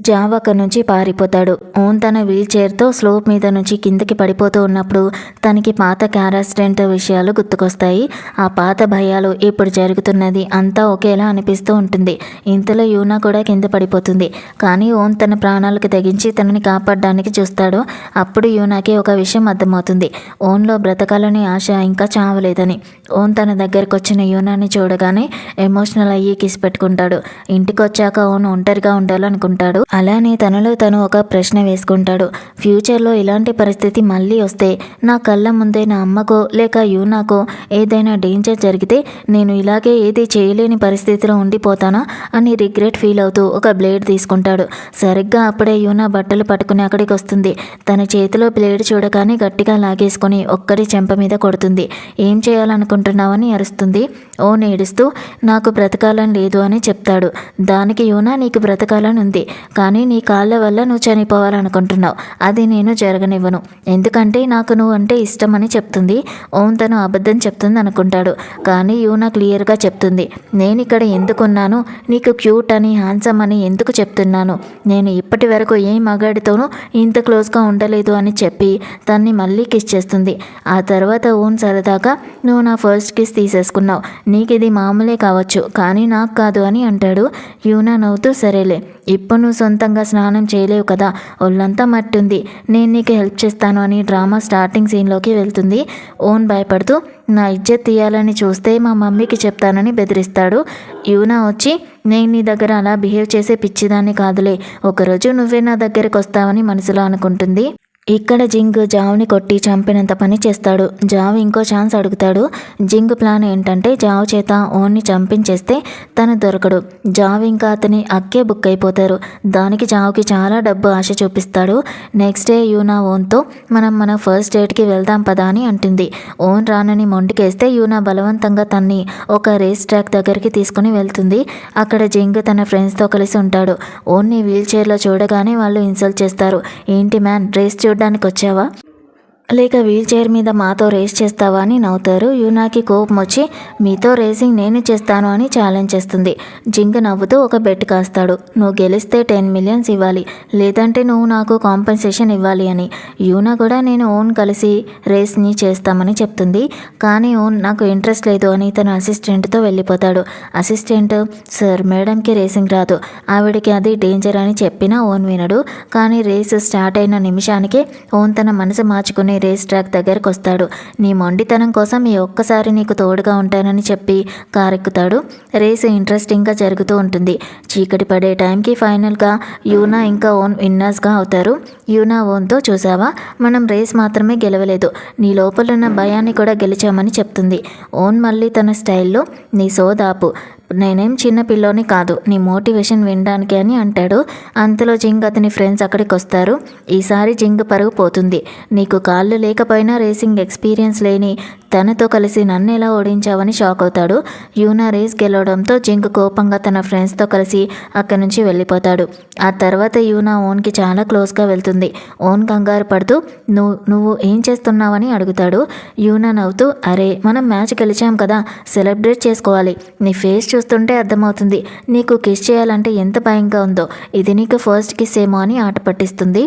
జావ్ అక్కడి నుంచి పారిపోతాడు. ఓన్ తన వీల్ చైర్తో స్లోప్ మీద నుంచి కిందకి పడిపోతూ ఉన్నప్పుడు తనకి పాత కార్ యాక్సిడెంట్ విషయాలు గుర్తుకొస్తాయి. ఆ పాత భయాలు ఇప్పుడు జరుగుతున్నది అంతా ఒకేలా అనిపిస్తూ ఉంటుంది. ఇంతలో యూనా కూడా కింద పడిపోతుంది. కానీ ఓన్ తన ప్రాణాలకు తెగించి తనని కాపాడడానికి చూస్తాడు. అప్పుడు యూనాకి ఒక విషయం అర్థమవుతుంది. ఓన్లో బ్రతకాలని ఆశ ఇంకా చావలేదని. ఓన్ తన దగ్గరకు వచ్చిన యూనాని చూడగానే ఎమోషనల్ అయ్యి కిస్ పెట్టుకుంటాడు. ఇంటికి వచ్చాక ఓన్ ఒంటరిగా ఉండాలనుకుంటాడు. అలానే తనలో తను ఒక ప్రశ్న వేసుకుంటాడు. ఫ్యూచర్లో ఇలాంటి పరిస్థితి మళ్ళీ వస్తే నా కళ్ళ ముందే నా అమ్మకో లేక యూనాకో ఏదైనా డేంజర్ జరిగితే నేను ఇలాగే ఏది చేయలేని పరిస్థితిలో ఉండిపోతానా అని రిగ్రెట్ ఫీల్ అవుతూ ఒక బ్లేడ్ తీసుకుంటాడు. సరిగ్గా అప్పుడే యూనా బట్టలు పట్టుకుని అక్కడికి వస్తుంది. తన చేతిలో బ్లేడ్ చూడగానే గట్టిగా లాగేసుకుని ఒక్కడి చెంప మీద కొడుతుంది. ఏం చేయాలనుకుంటున్నావని అరుస్తుంది. ఓన్ ఏడుస్తూ నాకు బ్రతకాలని లేదు అని చెప్తాడు. దానికి యూనా నీకు బ్రతకాలని ఉంది, కానీ నీ కాళ్ళ వల్ల నువ్వు చనిపోవాలనుకుంటున్నావు. అది నేను జరగనివ్వను, ఎందుకంటే నాకు నువ్వు అంటే ఇష్టమని చెప్తుంది. ఓన్ తను అబద్ధం చెప్తుంది అనుకుంటాడు. కానీ యూనా క్లియర్గా చెప్తుంది. నేను ఇక్కడ ఎందుకున్నాను, నీకు క్యూట్ అని హ్యాండ్సమ్ అని ఎందుకు చెప్తున్నాను. నేను ఇప్పటి వరకు ఏ మగాడితోనూ ఇంత క్లోజ్గా ఉండలేదు అని చెప్పి తన్ని మళ్ళీ కిస్ చేస్తుంది. ఆ తర్వాత ఓన్ సరదాగా నువ్వు నా ఫస్ట్ కిస్ తీసేసుకున్నావు, నీకు ఇది మామూలే కావచ్చు కానీ నాకు కాదు అని అంటాడు. యూనా నవ్వుతూ సరేలే, ఇప్పుడు నువ్వు సొంతంగా స్నానం చేయలేవు కదా, ఒళ్ళంతా మట్టి ఉంది, నేను నీకు హెల్ప్ చేస్తాను అని డ్రామా స్టార్టింగ్ సీన్లోకి వెళ్తుంది. ఓన్ భయపడుతూ నా ఇజ్జత్ తీయాలని చూస్తే మా మమ్మీకి చెప్తానని బెదిరిస్తాడు. యూనా వచ్చి నేను నీ దగ్గర అలా బిహేవ్ చేసే పిచ్చిదాన్ని కాదులే, ఒకరోజు నువ్వే నా దగ్గరికి వస్తావని మనసులో అనుకుంటుంది. ఇక్కడ జింగ్ జావ్ని కొట్టి చంపినంత పని చేస్తాడు. జావ్ ఇంకో ఛాన్స్ అడుగుతాడు. జింగ్ ప్లాన్ ఏంటంటే జావ్ చేత ఓన్ని చంపించేస్తే తను దొరకడు. జావ్ ఇంకా అతని అక్కే బుక్ అయిపోతారు. దానికి జావ్కి చాలా డబ్బు ఆశ చూపిస్తాడు. నెక్స్ట్ డే యూనా ఓన్తో మనం మన ఫస్ట్ డేట్కి వెళ్దాం పదా అని అంటుంది. ఓన్ రానని మొండికేస్తే యూనా బలవంతంగా తన్ని ఒక రేస్ ట్రాక్ దగ్గరికి తీసుకుని వెళ్తుంది. అక్కడ జింగ్ తన ఫ్రెండ్స్తో కలిసి ఉంటాడు. ఓన్ని వీల్ చైర్లో చూడగానే వాళ్ళు ఇన్సల్ట్ చేస్తారు. ఏంటి మ్యాన్, రేస్ చూడడానికి వచ్చావా, లేక వీల్ చైర్ మీద మాతో రేస్ చేస్తావా అని నవ్వుతారు. యూనాకి కోపం వచ్చి మీతో రేసింగ్ నేను చేస్తాను అని ఛాలెంజ్ చేస్తుంది. జింగ్ నవ్వుతూ ఒక బెట్ కాస్తాడు. నువ్వు గెలిస్తే 10 million ఇవ్వాలి, లేదంటే నువ్వు నాకు కాంపెన్సేషన్ ఇవ్వాలి అని. యూనా కూడా నేను ఓన్ కలిసి రేస్ని చేస్తామని చెప్తుంది. కానీ ఓన్ నాకు ఇంట్రెస్ట్ లేదు అని తన అసిస్టెంట్తో వెళ్ళిపోతాడు. అసిస్టెంట్ సార్ మేడంకి రేసింగ్ రాదు, ఆవిడకి అది డేంజర్ అని చెప్పినా ఓన్ వినడు. కానీ రేస్ స్టార్ట్ అయిన నిమిషానికే ఓన్ తన మనసు మార్చుకుని రేస్ ట్రాక్ దగ్గరకు వస్తాడు. నీ మొండితనం కోసం ఈ ఒక్కసారి నీకు తోడుగా ఉంటానని చెప్పి కారెక్కుతాడు. రేసు ఇంట్రెస్టింగ్గా జరుగుతూ ఉంటుంది. చీకటి పడే టైంకి ఫైనల్గా యూనా ఇంకా ఓన్ విన్నర్స్గా అవుతారు. యూనా ఓన్తో చూసావా, మనం రేస్ మాత్రమే గెలవలేదు, నీ లోపలున్న భయాన్ని కూడా గెలిచామని చెప్తుంది. ఓన్ మళ్ళీ తన స్టైల్లో నీ సోదాపు, నేనేం చిన్న పిల్లోని కాదు నీ మోటివేషన్ వినడానికి అని అంటాడు. అంతలో జింగ్ అతని ఫ్రెండ్స్ అక్కడికి వస్తారు. ఈసారి జింగ్ పరుగు పోతుంది. నీకు కాళ్ళు లేకపోయినా రేసింగ్ ఎక్స్పీరియన్స్ లేని తనతో కలిసి నన్ను ఎలా ఓడించావని షాక్ అవుతాడు. యూనా రేస్ గెలవడంతో జింగ్ కోపంగా తన ఫ్రెండ్స్తో కలిసి అక్కడి నుంచి వెళ్ళిపోతాడు. ఆ తర్వాత యూనా ఓన్కి చాలా క్లోజ్గా వెళ్తుంది. ఓన్ కంగారు పడుతూ నువ్వు ఏం చేస్తున్నావని అడుగుతాడు. యూనా నవ్వుతూ అరే మనం మ్యాచ్ గెలిచాం కదా, సెలబ్రేట్ చేసుకోవాలి, నీ ఫేస్ చూస్తుంటే అర్థమవుతుంది నీకు కిస్ చేయాలంటే ఎంత భయంగా ఉందో, ఇది నీకు ఫస్ట్ కిస్ ఏమో అని ఆట పట్టిస్తుంది.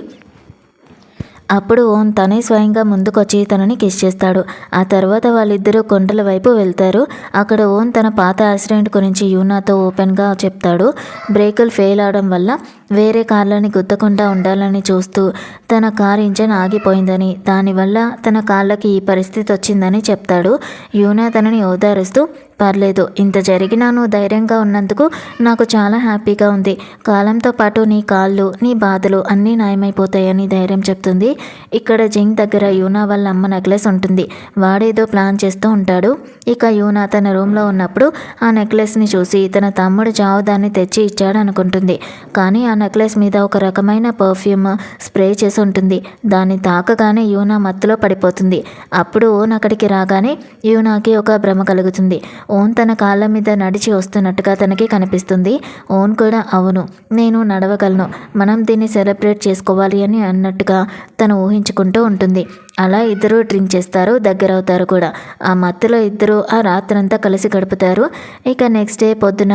అప్పుడు ఓన్ తనే స్వయంగా ముందుకొచ్చి తనని కిస్ చేస్తాడు. ఆ తర్వాత వాళ్ళిద్దరూ కొండల వైపు వెళ్తారు. అక్కడ ఓన్ తన పాత యాక్సిడెంట్ గురించి యూనాతో ఓపెన్గా చెప్తాడు. బ్రేకులు ఫెయిల్ అవడం వల్ల వేరే కార్లని గుద్దకుండా ఉండాలని చూస్తూ తన కార్ ఇంజన్ ఆగిపోయిందని, దానివల్ల తన కాళ్ళకి ఈ పరిస్థితి వచ్చిందని చెప్తాడు. యూనా తనని ఓదారుస్తూ పర్లేదు, ఇంత జరిగినా నువ్వు ధైర్యంగా ఉన్నందుకు నాకు చాలా హ్యాపీగా ఉంది, కాలంతో పాటు నీ కాళ్ళు నీ బాధలు అన్నీ నయమైపోతాయని ధైర్యం చెప్తుంది. ఇక్కడ జింగ్ దగ్గర యూనా వాళ్ళ అమ్మ నెక్లెస్ ఉంటుంది. వాడేదో ప్లాన్ చేస్తూ ఉంటాడు. ఇక యూనా తన రూమ్లో ఉన్నప్పుడు ఆ నెక్లెస్ని చూసి తన తమ్ముడు జావ్ దాన్ని తెచ్చి ఇచ్చాడు అనుకుంటుంది. కానీ ఆ నెక్లెస్ మీద ఒక రకమైన పర్ఫ్యూమ్ స్ప్రే చేసి ఉంటుంది. దాన్ని తాకగానే యూనా మత్తులో పడిపోతుంది. అప్పుడు ఓన్ అక్కడికి రాగానే యూనాకి ఒక భ్రమ కలుగుతుంది. ఓన్ తన కాళ్ళ మీద నడిచి వస్తున్నట్టుగా తనకి కనిపిస్తుంది. ఓన్ కూడా అవును, నేను నడవగలను, మనం దీన్ని సెలబ్రేట్ చేసుకోవాలి అని అన్నట్టుగా తను ఊహించుకుంటూ ఉంటుంది. అలా ఇద్దరు డ్రింక్ చేస్తారు, దగ్గరవుతారు కూడా. ఆ మత్తులో ఇద్దరు ఆ రాత్రంతా కలిసి గడుపుతారు. ఇక నెక్స్ట్ డే పొద్దున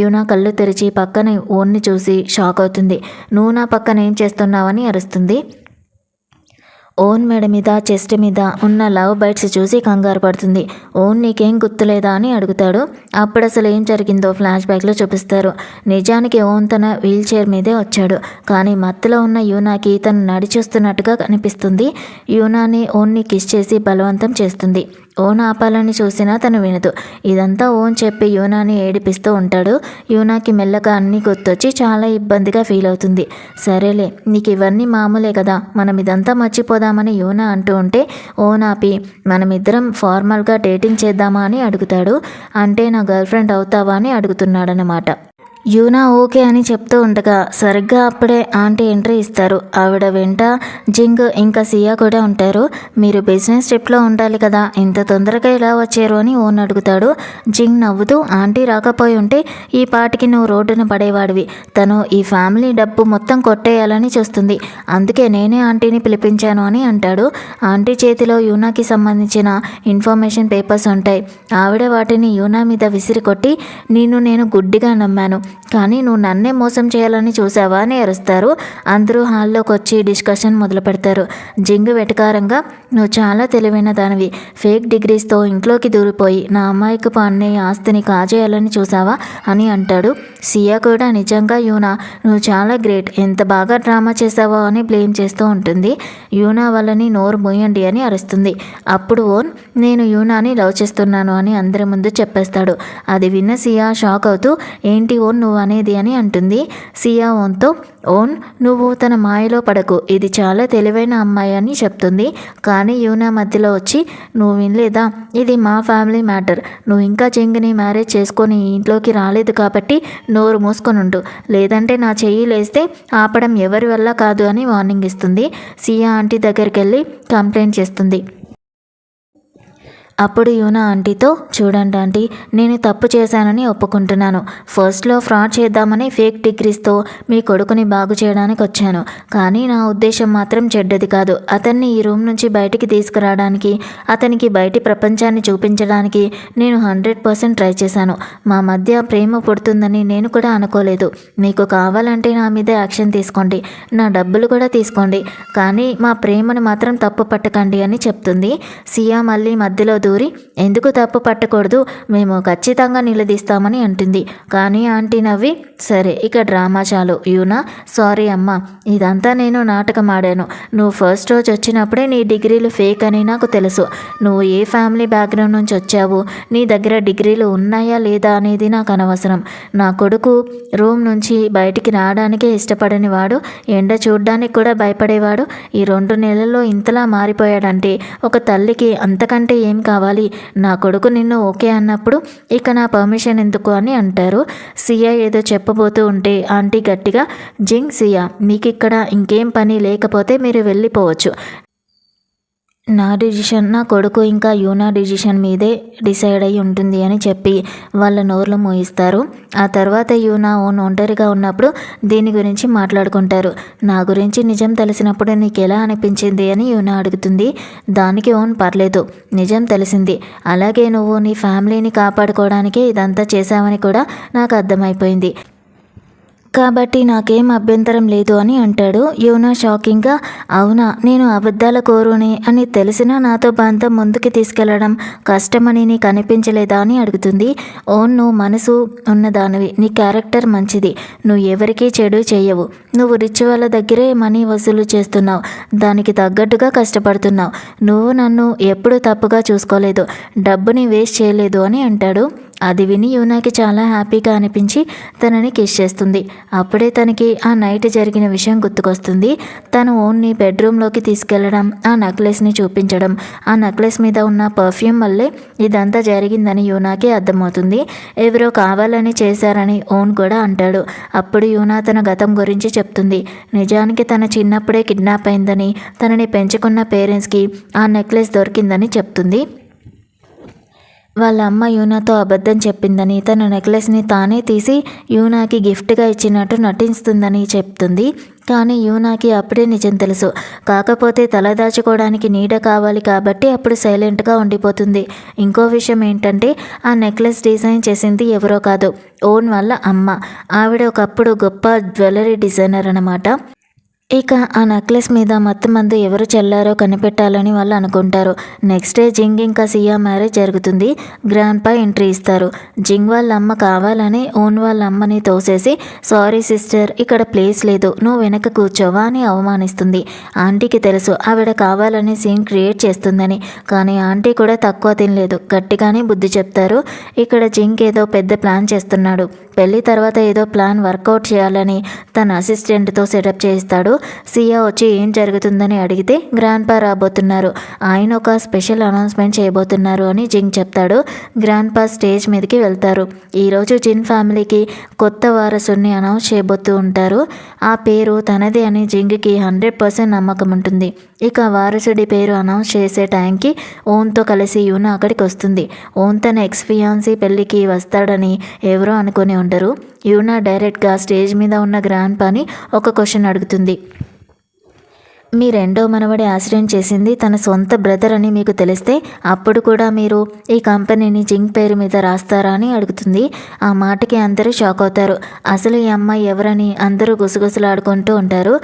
యూనా కళ్ళు తెరిచి పక్కన ఓన్ని చూసి షాక్ అవుతుంది. నువ్వు నా పక్కన ఏం చేస్తున్నావని అరుస్తుంది. ఓన్ మెడ మీద చెస్ట్ మీద ఉన్న లవ్ బైట్స్ చూసి కంగారు పడుతుంది. ఓన్ నీకేం గుర్తులేదా అని అడుగుతాడు. అప్పుడు అసలు ఏం జరిగిందో ఫ్లాష్ బ్యాక్లో చూపిస్తారు. నిజానికి ఓన్ తన వీల్ చైర్ మీదే వచ్చాడు. కానీ మత్తులో ఉన్న యూనాకి తను నడిచొస్తున్నట్టుగా కనిపిస్తుంది. యూనాని ఓన్ని కిస్ చేసి బలవంతం చేస్తుంది. ఓన్ ఆపాలని చూసినా తను వినదు. ఇదంతా ఓన్ చెప్పి యూనాని ఏడిపిస్తూ ఉంటాడు. యూనాకి మెల్లగా అన్నీ గుర్తొచ్చి చాలా ఇబ్బందిగా ఫీల్ అవుతుంది. సరేలే, నీకు ఇవన్నీ మామూలే కదా, మనం ఇదంతా మర్చిపోదామని యూనా అంటూ ఉంటే ఓన్ ఆపి మనమిద్దరం ఫార్మల్గా డేటింగ్ చేద్దామా అని అడుగుతాడు. అంటే నా గర్ల్ ఫ్రెండ్ అవుతావా అని అడుగుతున్నాడనమాట. యూనా ఓకే అని చెప్తూ ఉండగా సరిగ్గా అప్పుడే ఆంటీ ఎంట్రీ ఇస్తారు. ఆవిడ వెంట జింగ్ ఇంకా సియా కూడా ఉంటారు. మీరు బిజినెస్ ట్రిప్లో ఉండాలి కదా, ఇంత తొందరగా ఎలా వచ్చారు అని ఓన్ అడుగుతాడు. జింగ్ నవ్వుతూ ఆంటీ రాకపోయి ఉంటే ఈ పాటికి నువ్వు రోడ్డున పడేవాడివి. తను ఈ ఫ్యామిలీ డబ్బు మొత్తం కొట్టేయాలని చూస్తుంది, అందుకే నేనే ఆంటీని పిలిపించాను అని అంటాడు. ఆంటీ చేతిలో యూనాకి సంబంధించిన ఇన్ఫర్మేషన్ పేపర్స్ ఉంటాయి. ఆవిడ వాటిని యూనా మీద విసిరి కొట్టి నేను గుడ్డిగా నమ్మాను, కానీ నువ్వు నన్నే మోసం చేయాలని చూసావా అని అరుస్తారు. అందరూ హాల్లోకి వచ్చి డిస్కషన్ మొదలు పెడతారు. జింగ్ వెటకారంగా నువ్వు చాలా తెలివైన దానివి, ఫేక్ డిగ్రీస్తో ఇంట్లోకి దూరిపోయి నా అమ్మాయికపు అన్నయ్య ఆస్తిని కాజేయాలని చూసావా అని అంటాడు. సియా కూడా నిజంగా యూనా నువ్వు చాలా గ్రేట్, ఎంత బాగా డ్రామా చేసావో అని బ్లేమ్ చేస్తూ ఉంటుంది. యూనా వాళ్ళని నోరు మూయండి అని అరుస్తుంది. అప్పుడు ఓన్ నేను యూనాని లవ్ చేస్తున్నాను అని అందరి ముందు చెప్పేస్తాడు. అది విన్న సియా షాక్ అవుతూ ఏంటి ఓన్ నువ్వు అనేది అని అంటుంది. సియా ఓన్తో ఓన్ నువ్వు తన మాయలో పడకు, ఇది చాలా తెలివైన అమ్మాయి అని చెప్తుంది. కానీ యూనా మధ్యలో వచ్చి నువ్వు వినలేదా, ఇది మా ఫ్యామిలీ మ్యాటర్, నువ్వు ఇంకా జింగ్ని మ్యారేజ్ చేసుకొని ఇంట్లోకి రాలేదు కాబట్టి నోరు మూసుకొని ఉండు, లేదంటే నా చెయ్యి లేస్తే ఆపడం ఎవరి వల్ల కాదు అని వార్నింగ్ ఇస్తుంది. సియా ఆంటీ దగ్గరికి వెళ్ళి కంప్లైంట్ చేస్తుంది. అప్పుడు యూనా ఆంటీతో చూడండి ఆంటీ, నేను తప్పు చేశానని ఒప్పుకుంటున్నాను. ఫస్ట్లో ఫ్రాడ్ చేద్దామని ఫేక్ డిగ్రీస్తో మీ కొడుకుని బాగు చేయడానికి వచ్చాను, కానీ నా ఉద్దేశం మాత్రం చెడ్డది కాదు. అతన్ని ఈ రూమ్ నుంచి బయటికి తీసుకురావడానికి, అతనికి బయటి ప్రపంచాన్ని చూపించడానికి నేను 100% ట్రై చేశాను. మా మధ్య ప్రేమ పుడుతుందని నేను కూడా అనుకోలేదు. మీకు కావాలంటే నా మీద యాక్షన్ తీసుకోండి, నా డబ్బులు కూడా తీసుకోండి, కానీ మా ప్రేమను మాత్రం తప్పు పట్టకండి అని చెప్తుంది. సియా మళ్ళీ మధ్యలో దూరి ఎందుకు తప్పు పట్టకూడదు, మేము ఖచ్చితంగా నిలదీస్తామని అంటుంది. కానీ ఆంటీ నవ్వి సరే ఇక డ్రామా చాలు యూనా, సారీ అమ్మా, ఇదంతా నేను నాటకం ఆడాను. నువ్వు ఫస్ట్ రోజు వచ్చినప్పుడే నీ డిగ్రీలు ఫేక్ అని నాకు తెలుసు. నువ్వు ఏ ఫ్యామిలీ బ్యాక్గ్రౌండ్ నుంచి వచ్చావు, నీ దగ్గర డిగ్రీలు ఉన్నాయా లేదా అనేది నాకు అనవసరం. నా కొడుకు రూమ్ నుంచి బయటికి రావడానికే ఇష్టపడని వాడు, ఎండ చూడ్డానికి కూడా భయపడేవాడు, ఈ 2 నెలల్లో ఇంతలా మారిపోయాడంటే ఒక తల్లికి అంతకంటే ఏం కావాలి. నా కొడుకు నిన్ను ఓకే అన్నప్పుడు ఇక నా పర్మిషన్ ఎందుకు అని అంటారు. సియా ఏదో చెప్పబోతూ ఉంటే ఆంటీ గట్టిగా జింగ్ సియా మీకు ఇక్కడ ఇంకేం పని లేకపోతే మీరు వెళ్ళిపోవచ్చు. నా డిసిషన్ నా కొడుకు ఇంకా యూనా డిసిషన్ మీదే డిసైడ్ అయి ఉంటుంది అని చెప్పి వాళ్ళ నోర్లు మూయిస్తారు. ఆ తర్వాత యూనా ఓన్ ఒంటరిగా ఉన్నప్పుడు దీని గురించి మాట్లాడుకుంటారు. నా గురించి నిజం తెలిసినప్పుడు నీకు ఎలా అనిపించింది అని యూనా అడుగుతుంది. దానికి ఓన్ పర్లేదు, నిజం తెలిసింది, అలాగే నువ్వు నీ ఫ్యామిలీని కాపాడుకోవడానికే ఇదంతా చేశావని కూడా నాకు అర్థమైపోయింది, కాబట్టి నాకేం అభ్యంతరం లేదు అని అంటాడు. యూనా షాకింగ్గా అవునా, నేను అబద్ధాల కోరుని అని తెలిసినా నాతో బంధం ముందుకు తీసుకెళ్లడం కష్టమని నీకు అనిపించలేదా అని అడుగుతుంది. ఓన్ నువ్వు మనసు ఉన్నదానివి, నీ క్యారెక్టర్ మంచిది, నువ్వు ఎవరికీ చెడు చేయవు, నువ్వు రిచ్ వాళ్ళ దగ్గరే మనీ వసూలు చేస్తున్నావు, దానికి తగ్గట్టుగా కష్టపడుతున్నావు, నువ్వు నన్ను ఎప్పుడు తప్పుగా చూసుకోలేదు, డబ్బుని వేస్ట్ చేయలేదు అని అంటాడు. అది విని యూనాకి చాలా హ్యాపీగా అనిపించి తనని కిస్ చేస్తుంది. అప్పుడే తనకి ఆ నైట్ జరిగిన విషయం గుర్తుకొస్తుంది. తను ఓన్ని బెడ్రూమ్లోకి తీసుకెళ్లడం, ఆ నెక్లెస్ని చూపించడం, ఆ నెక్లెస్ మీద ఉన్న పర్ఫ్యూమ్ వల్లే ఇదంతా జరిగిందని యూనాకి అర్థమవుతుంది. ఎవరో కావాలని చేశారని ఓన్ కూడా అంటాడు. అప్పుడు యూనా తన గతం గురించి చెప్తుంది. నిజానికి తన చిన్నప్పుడే కిడ్నాప్ అయిందని, తనని పెంచుకున్న పేరెంట్స్కి ఆ నెక్లెస్ దొరికిందని చెప్తుంది. వాళ్ళ అమ్మ యూనాతో అబద్ధం చెప్పిందని, తన నెక్లెస్ని తానే తీసి యూనాకి గిఫ్ట్గా ఇచ్చినట్టు నటిస్తుందని చెప్తుంది. కానీ యూనాకి అప్పుడే నిజం తెలుసు. కాకపోతే తలదాచుకోవడానికి నీడ కావాలి కాబట్టి అప్పుడు సైలెంట్గా ఉండిపోతుంది. ఇంకో విషయం ఏంటంటే ఆ నెక్లెస్ డిజైన్ చేసింది ఎవరో కాదు, ఓన్ వాళ్ళ అమ్మ. ఆవిడ ఒకప్పుడు గొప్ప జ్యువెలరీ డిజైనర్ అన్నమాట. ఇక ఆ నెక్లెస్ మీద మొత్తం మంది ఎవరు చెల్లారో కనిపెట్టాలని వాళ్ళు అనుకుంటారు. నెక్స్ట్ డే జింగ్ ఇంకా సియా మ్యారేజ్ జరుగుతుంది. గ్రాండ్ పా ఎంట్రీ ఇస్తారు. జింగ్ వాళ్ళ అమ్మ కావాలని ఓన్ వాళ్ళ అమ్మని తోసేసి, సారీ సిస్టర్, ఇక్కడ ప్లేస్ లేదు, నువ్వు వెనక కూర్చోవా అని అవమానిస్తుంది. ఆంటీకి తెలుసు ఆవిడ కావాలని సీన్ క్రియేట్ చేస్తుందని. కానీ ఆంటీ కూడా తక్కువ తినలేదు, గట్టిగానే బుద్ధి చెప్తారు. ఇక్కడ జింగ్ ఏదో పెద్ద ప్లాన్ చేస్తున్నాడు. పెళ్లి తర్వాత ఏదో ప్లాన్ వర్కౌట్ చేయాలని తన అసిస్టెంట్తో సెటప్ చేయిస్తాడు. సియా వచ్చి ఏం జరుగుతుందని అడిగితే గ్రాండ్ పా రాబోతున్నారు, ఆయన ఒక స్పెషల్ అనౌన్స్మెంట్ చేయబోతున్నారు అని జింగ్ చెప్తాడు. గ్రాండ్ పా స్టేజ్ మీదకి వెళ్తారు. ఈరోజు జిన్ ఫ్యామిలీకి కొత్త వారసుని అనౌన్స్ చేయబోతూ ఉంటారు. ఆ పేరు తనదే అని జింగ్కి 100% నమ్మకం ఉంటుంది. ఇక వారసుడి పేరు అనౌన్స్ చేసే టైంకి ఓన్తో కలిసి యూనా అక్కడికి వస్తుంది. ఓన్ తన ఎక్స్ ఫియాన్సీ పెళ్ళికి వస్తాడని ఎవరో అనుకుని ఉండరు. యూనా డైరెక్ట్గా స్టేజ్ మీద ఉన్న గ్రాండ్ పాని ఒక క్వశ్చన్ అడుగుతుంది. మీ రెండో మనవడి యాక్సిడెంట్ చేసింది తన సొంత బ్రదర్ అని మీకు తెలిస్తే అప్పుడు కూడా మీరు ఈ కంపెనీని జింగ్ పేరు మీద రాస్తారా అని అడుగుతుంది. ఆ మాటకి అందరూ షాక్ అవుతారు. అసలు ఈ అమ్మాయి ఎవరని అందరూ గుసగుసలాడుకుంటూ ఉంటారు.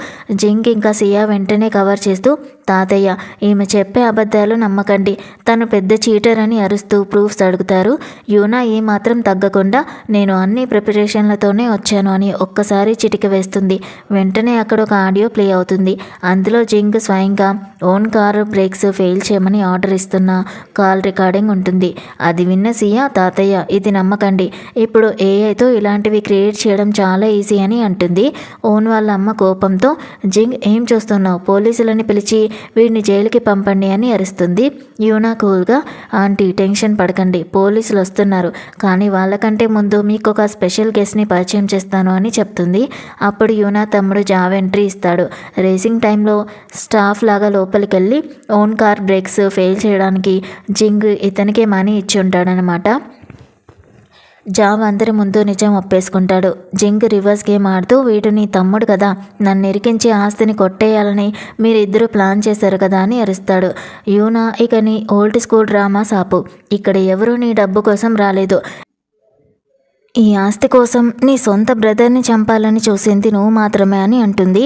జింగ్ ఇంకా సియా వెంటనే కవర్ చేస్తూ, తాతయ్య, ఈమె చెప్పే అబద్ధాలు నమ్మకండి, తను పెద్ద చీటర్ అని అరుస్తూ ప్రూఫ్స్ అడుగుతారు. యూనా ఏ మాత్రం తగ్గకుండా నేను అన్ని ప్రిపరేషన్లతోనే వచ్చాను అని ఒక్కసారి చిటిక వేస్తుంది. వెంటనే అక్కడ ఒక ఆడియో ప్లే అవుతుంది. అందులో జింగ్ స్వయంగా ఓన్ కారు బ్రేక్స్ ఫెయిల్ చేయమని ఆర్డర్ ఇస్తున్న కాల్ రికార్డింగ్ ఉంటుంది. అది విన్న సియా, తాతయ్య, ఇది నమ్మకండి, ఇప్పుడు ఏఐతో ఇలాంటివి క్రియేట్ చేయడం చాలా ఈజీ అని అంటుంది. ఓన్ వాళ్ళ అమ్మ కోపంతో, జింగ్ ఏం చూస్తున్నావు, పోలీసులని పిలిచి వీడిని జైలుకి పంపండి అని అరుస్తుంది. యూనా కూల్గా, ఆంటీ టెన్షన్ పడకండి, పోలీసులు వస్తున్నారు, కానీ వాళ్ళకంటే ముందు మీకు ఒక స్పెషల్ గెస్ట్ని పరిచయం చేస్తాను అని చెప్తుంది. అప్పుడు యూనా తమ్ముడు జావ్ ఎంట్రీ ఇస్తాడు. రేసింగ్ టైంలో స్టాఫ్ లాగా లోపలికి వెళ్ళి ఓన్ కార్ బ్రేక్స్ ఫెయిల్ చేయడానికి జింగ్ ఇతనికే మనీ ఇచ్చి ఉంటాడనమాట. జావ్ అందరి ముందు నిజం ఒప్పేసుకుంటాడు. జింగ్ రివర్స్ గేమ్ ఆడుతూ, వీడు నీ తమ్ముడు కదా, నన్ను ఇరికించి ఆస్తిని కొట్టేయాలని మీరిద్దరూ ప్లాన్ చేశారు కదా అని అరుస్తాడు. యూనా, ఇక నీ ఓల్డ్ స్కూల్ డ్రామా సాపు, ఇక్కడ ఎవరూ నీ డబ్బు కోసం రాలేదు, ఈ ఆస్తి కోసం నీ సొంత బ్రదర్ని చంపాలని చూసింది నువ్వు మాత్రమే అని అంటుంది.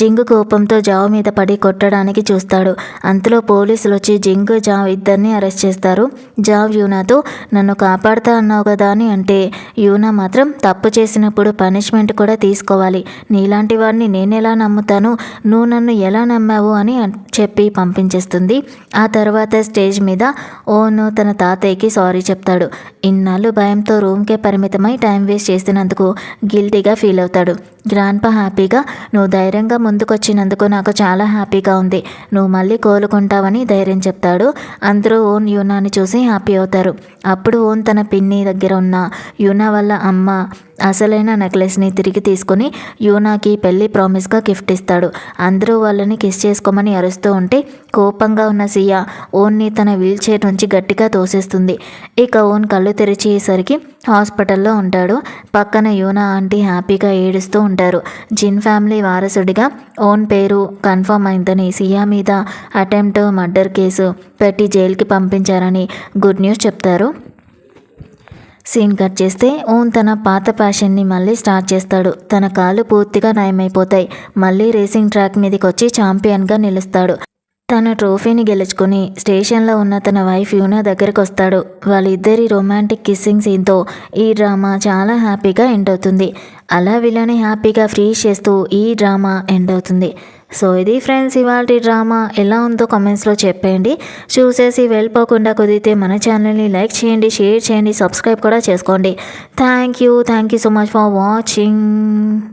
జింగ్ కోపంతో జావ్ మీద పడి కొట్టడానికి చూస్తాడు. అంతలో పోలీసులు వచ్చి జింగ్, జావ్ ఇద్దరిని అరెస్ట్ చేస్తారు. జావ్ యూనాతో, నన్ను కాపాడుతా అన్నావు కదా అని అంటే, యూనా మాత్రం తప్పు చేసినప్పుడు పనిష్మెంట్ కూడా తీసుకోవాలి, నీలాంటి వాడిని నేనెలా నమ్ముతాను, నువ్వు నన్ను ఎలా నమ్మావు అని చెప్పి పంపించేస్తుంది. ఆ తర్వాత స్టేజ్ మీద ఓను తన తాతయ్యకి సారీ చెప్తాడు. ఇన్నాళ్ళు భయంతో రూమ్కే పరిమితమై టైం వేస్ట్ చేసినందుకు గిల్టీగా ఫీల్ అవుతాడు. గ్రాండ్ పా హ్యాపీగా, నువ్వు ధైర్యంగా ముందుకొచ్చినందుకు నాకు చాలా హ్యాపీగా ఉంది, నువ్వు మళ్ళీ కోలుకుంటావని ధైర్యం చెప్తాడు. అందరూ ఓన్ యూనాని చూసి హ్యాపీ అవుతారు. అప్పుడు ఓన్ తన పిన్ని దగ్గర ఉన్న యూనా వాళ్ళ అమ్మ అసలైన నెక్లెస్ని తిరిగి తీసుకుని యూనాకి పెళ్లి ప్రామిస్గా గిఫ్ట్ ఇస్తాడు. అందరూ వాళ్ళని కిస్ చేసుకోమని అరుస్తూ ఉంటే కోపంగా ఉన్న సియా ఓన్ని తన వీల్ చైర్ నుంచి గట్టిగా తోసేస్తుంది. ఇక ఓన్ కళ్ళు తెరిచేసరికి హాస్పిటల్లో ఉంటాడు. పక్కన యూనా ఆంటీ హ్యాపీగా ఏడుస్తూ ఉంటారు. జిన్ ఫ్యామిలీ వారసుడిగా ఓన్ పేరు కన్ఫర్మ్ అయిందని, సియా మీద అటెంప్ట్ మర్డర్ కేసు పెట్టి జైలుకి పంపించారని గుడ్ న్యూస్ చెప్తారు. సీన్ కట్ చేస్తే ఓన్ తన పాత ప్యాషన్ని మళ్ళీ స్టార్ట్ చేస్తాడు. తన కాళ్ళు పూర్తిగా నయమైపోతాయి. మళ్ళీ రేసింగ్ ట్రాక్ మీదకి వచ్చి ఛాంపియన్గా నిలుస్తాడు. తన ట్రోఫీని గెలుచుకుని స్టేషన్లో ఉన్న తన వైఫ్ యూనా దగ్గరకు వస్తాడు. వాళ్ళిద్దరి రొమాంటిక్ కిస్సింగ్ సీన్తో ఈ డ్రామా చాలా హ్యాపీగా ఎండ్ అవుతుంది. అలా వీళ్ళని హ్యాపీగా ఫ్రీ చేస్తూ ఈ డ్రామా ఎండ్ అవుతుంది. సో ఇది ఫ్రెండ్స్ ఇవాళ డ్రామా ఎలా ఉందో కామెంట్స్లో చెప్పండి. చూసేసి వెళ్ళిపోకుండా కుదిరితే మన ఛానల్ని లైక్ చేయండి, షేర్ చేయండి, సబ్స్క్రైబ్ కూడా చేసుకోండి. Thank you so much for watching.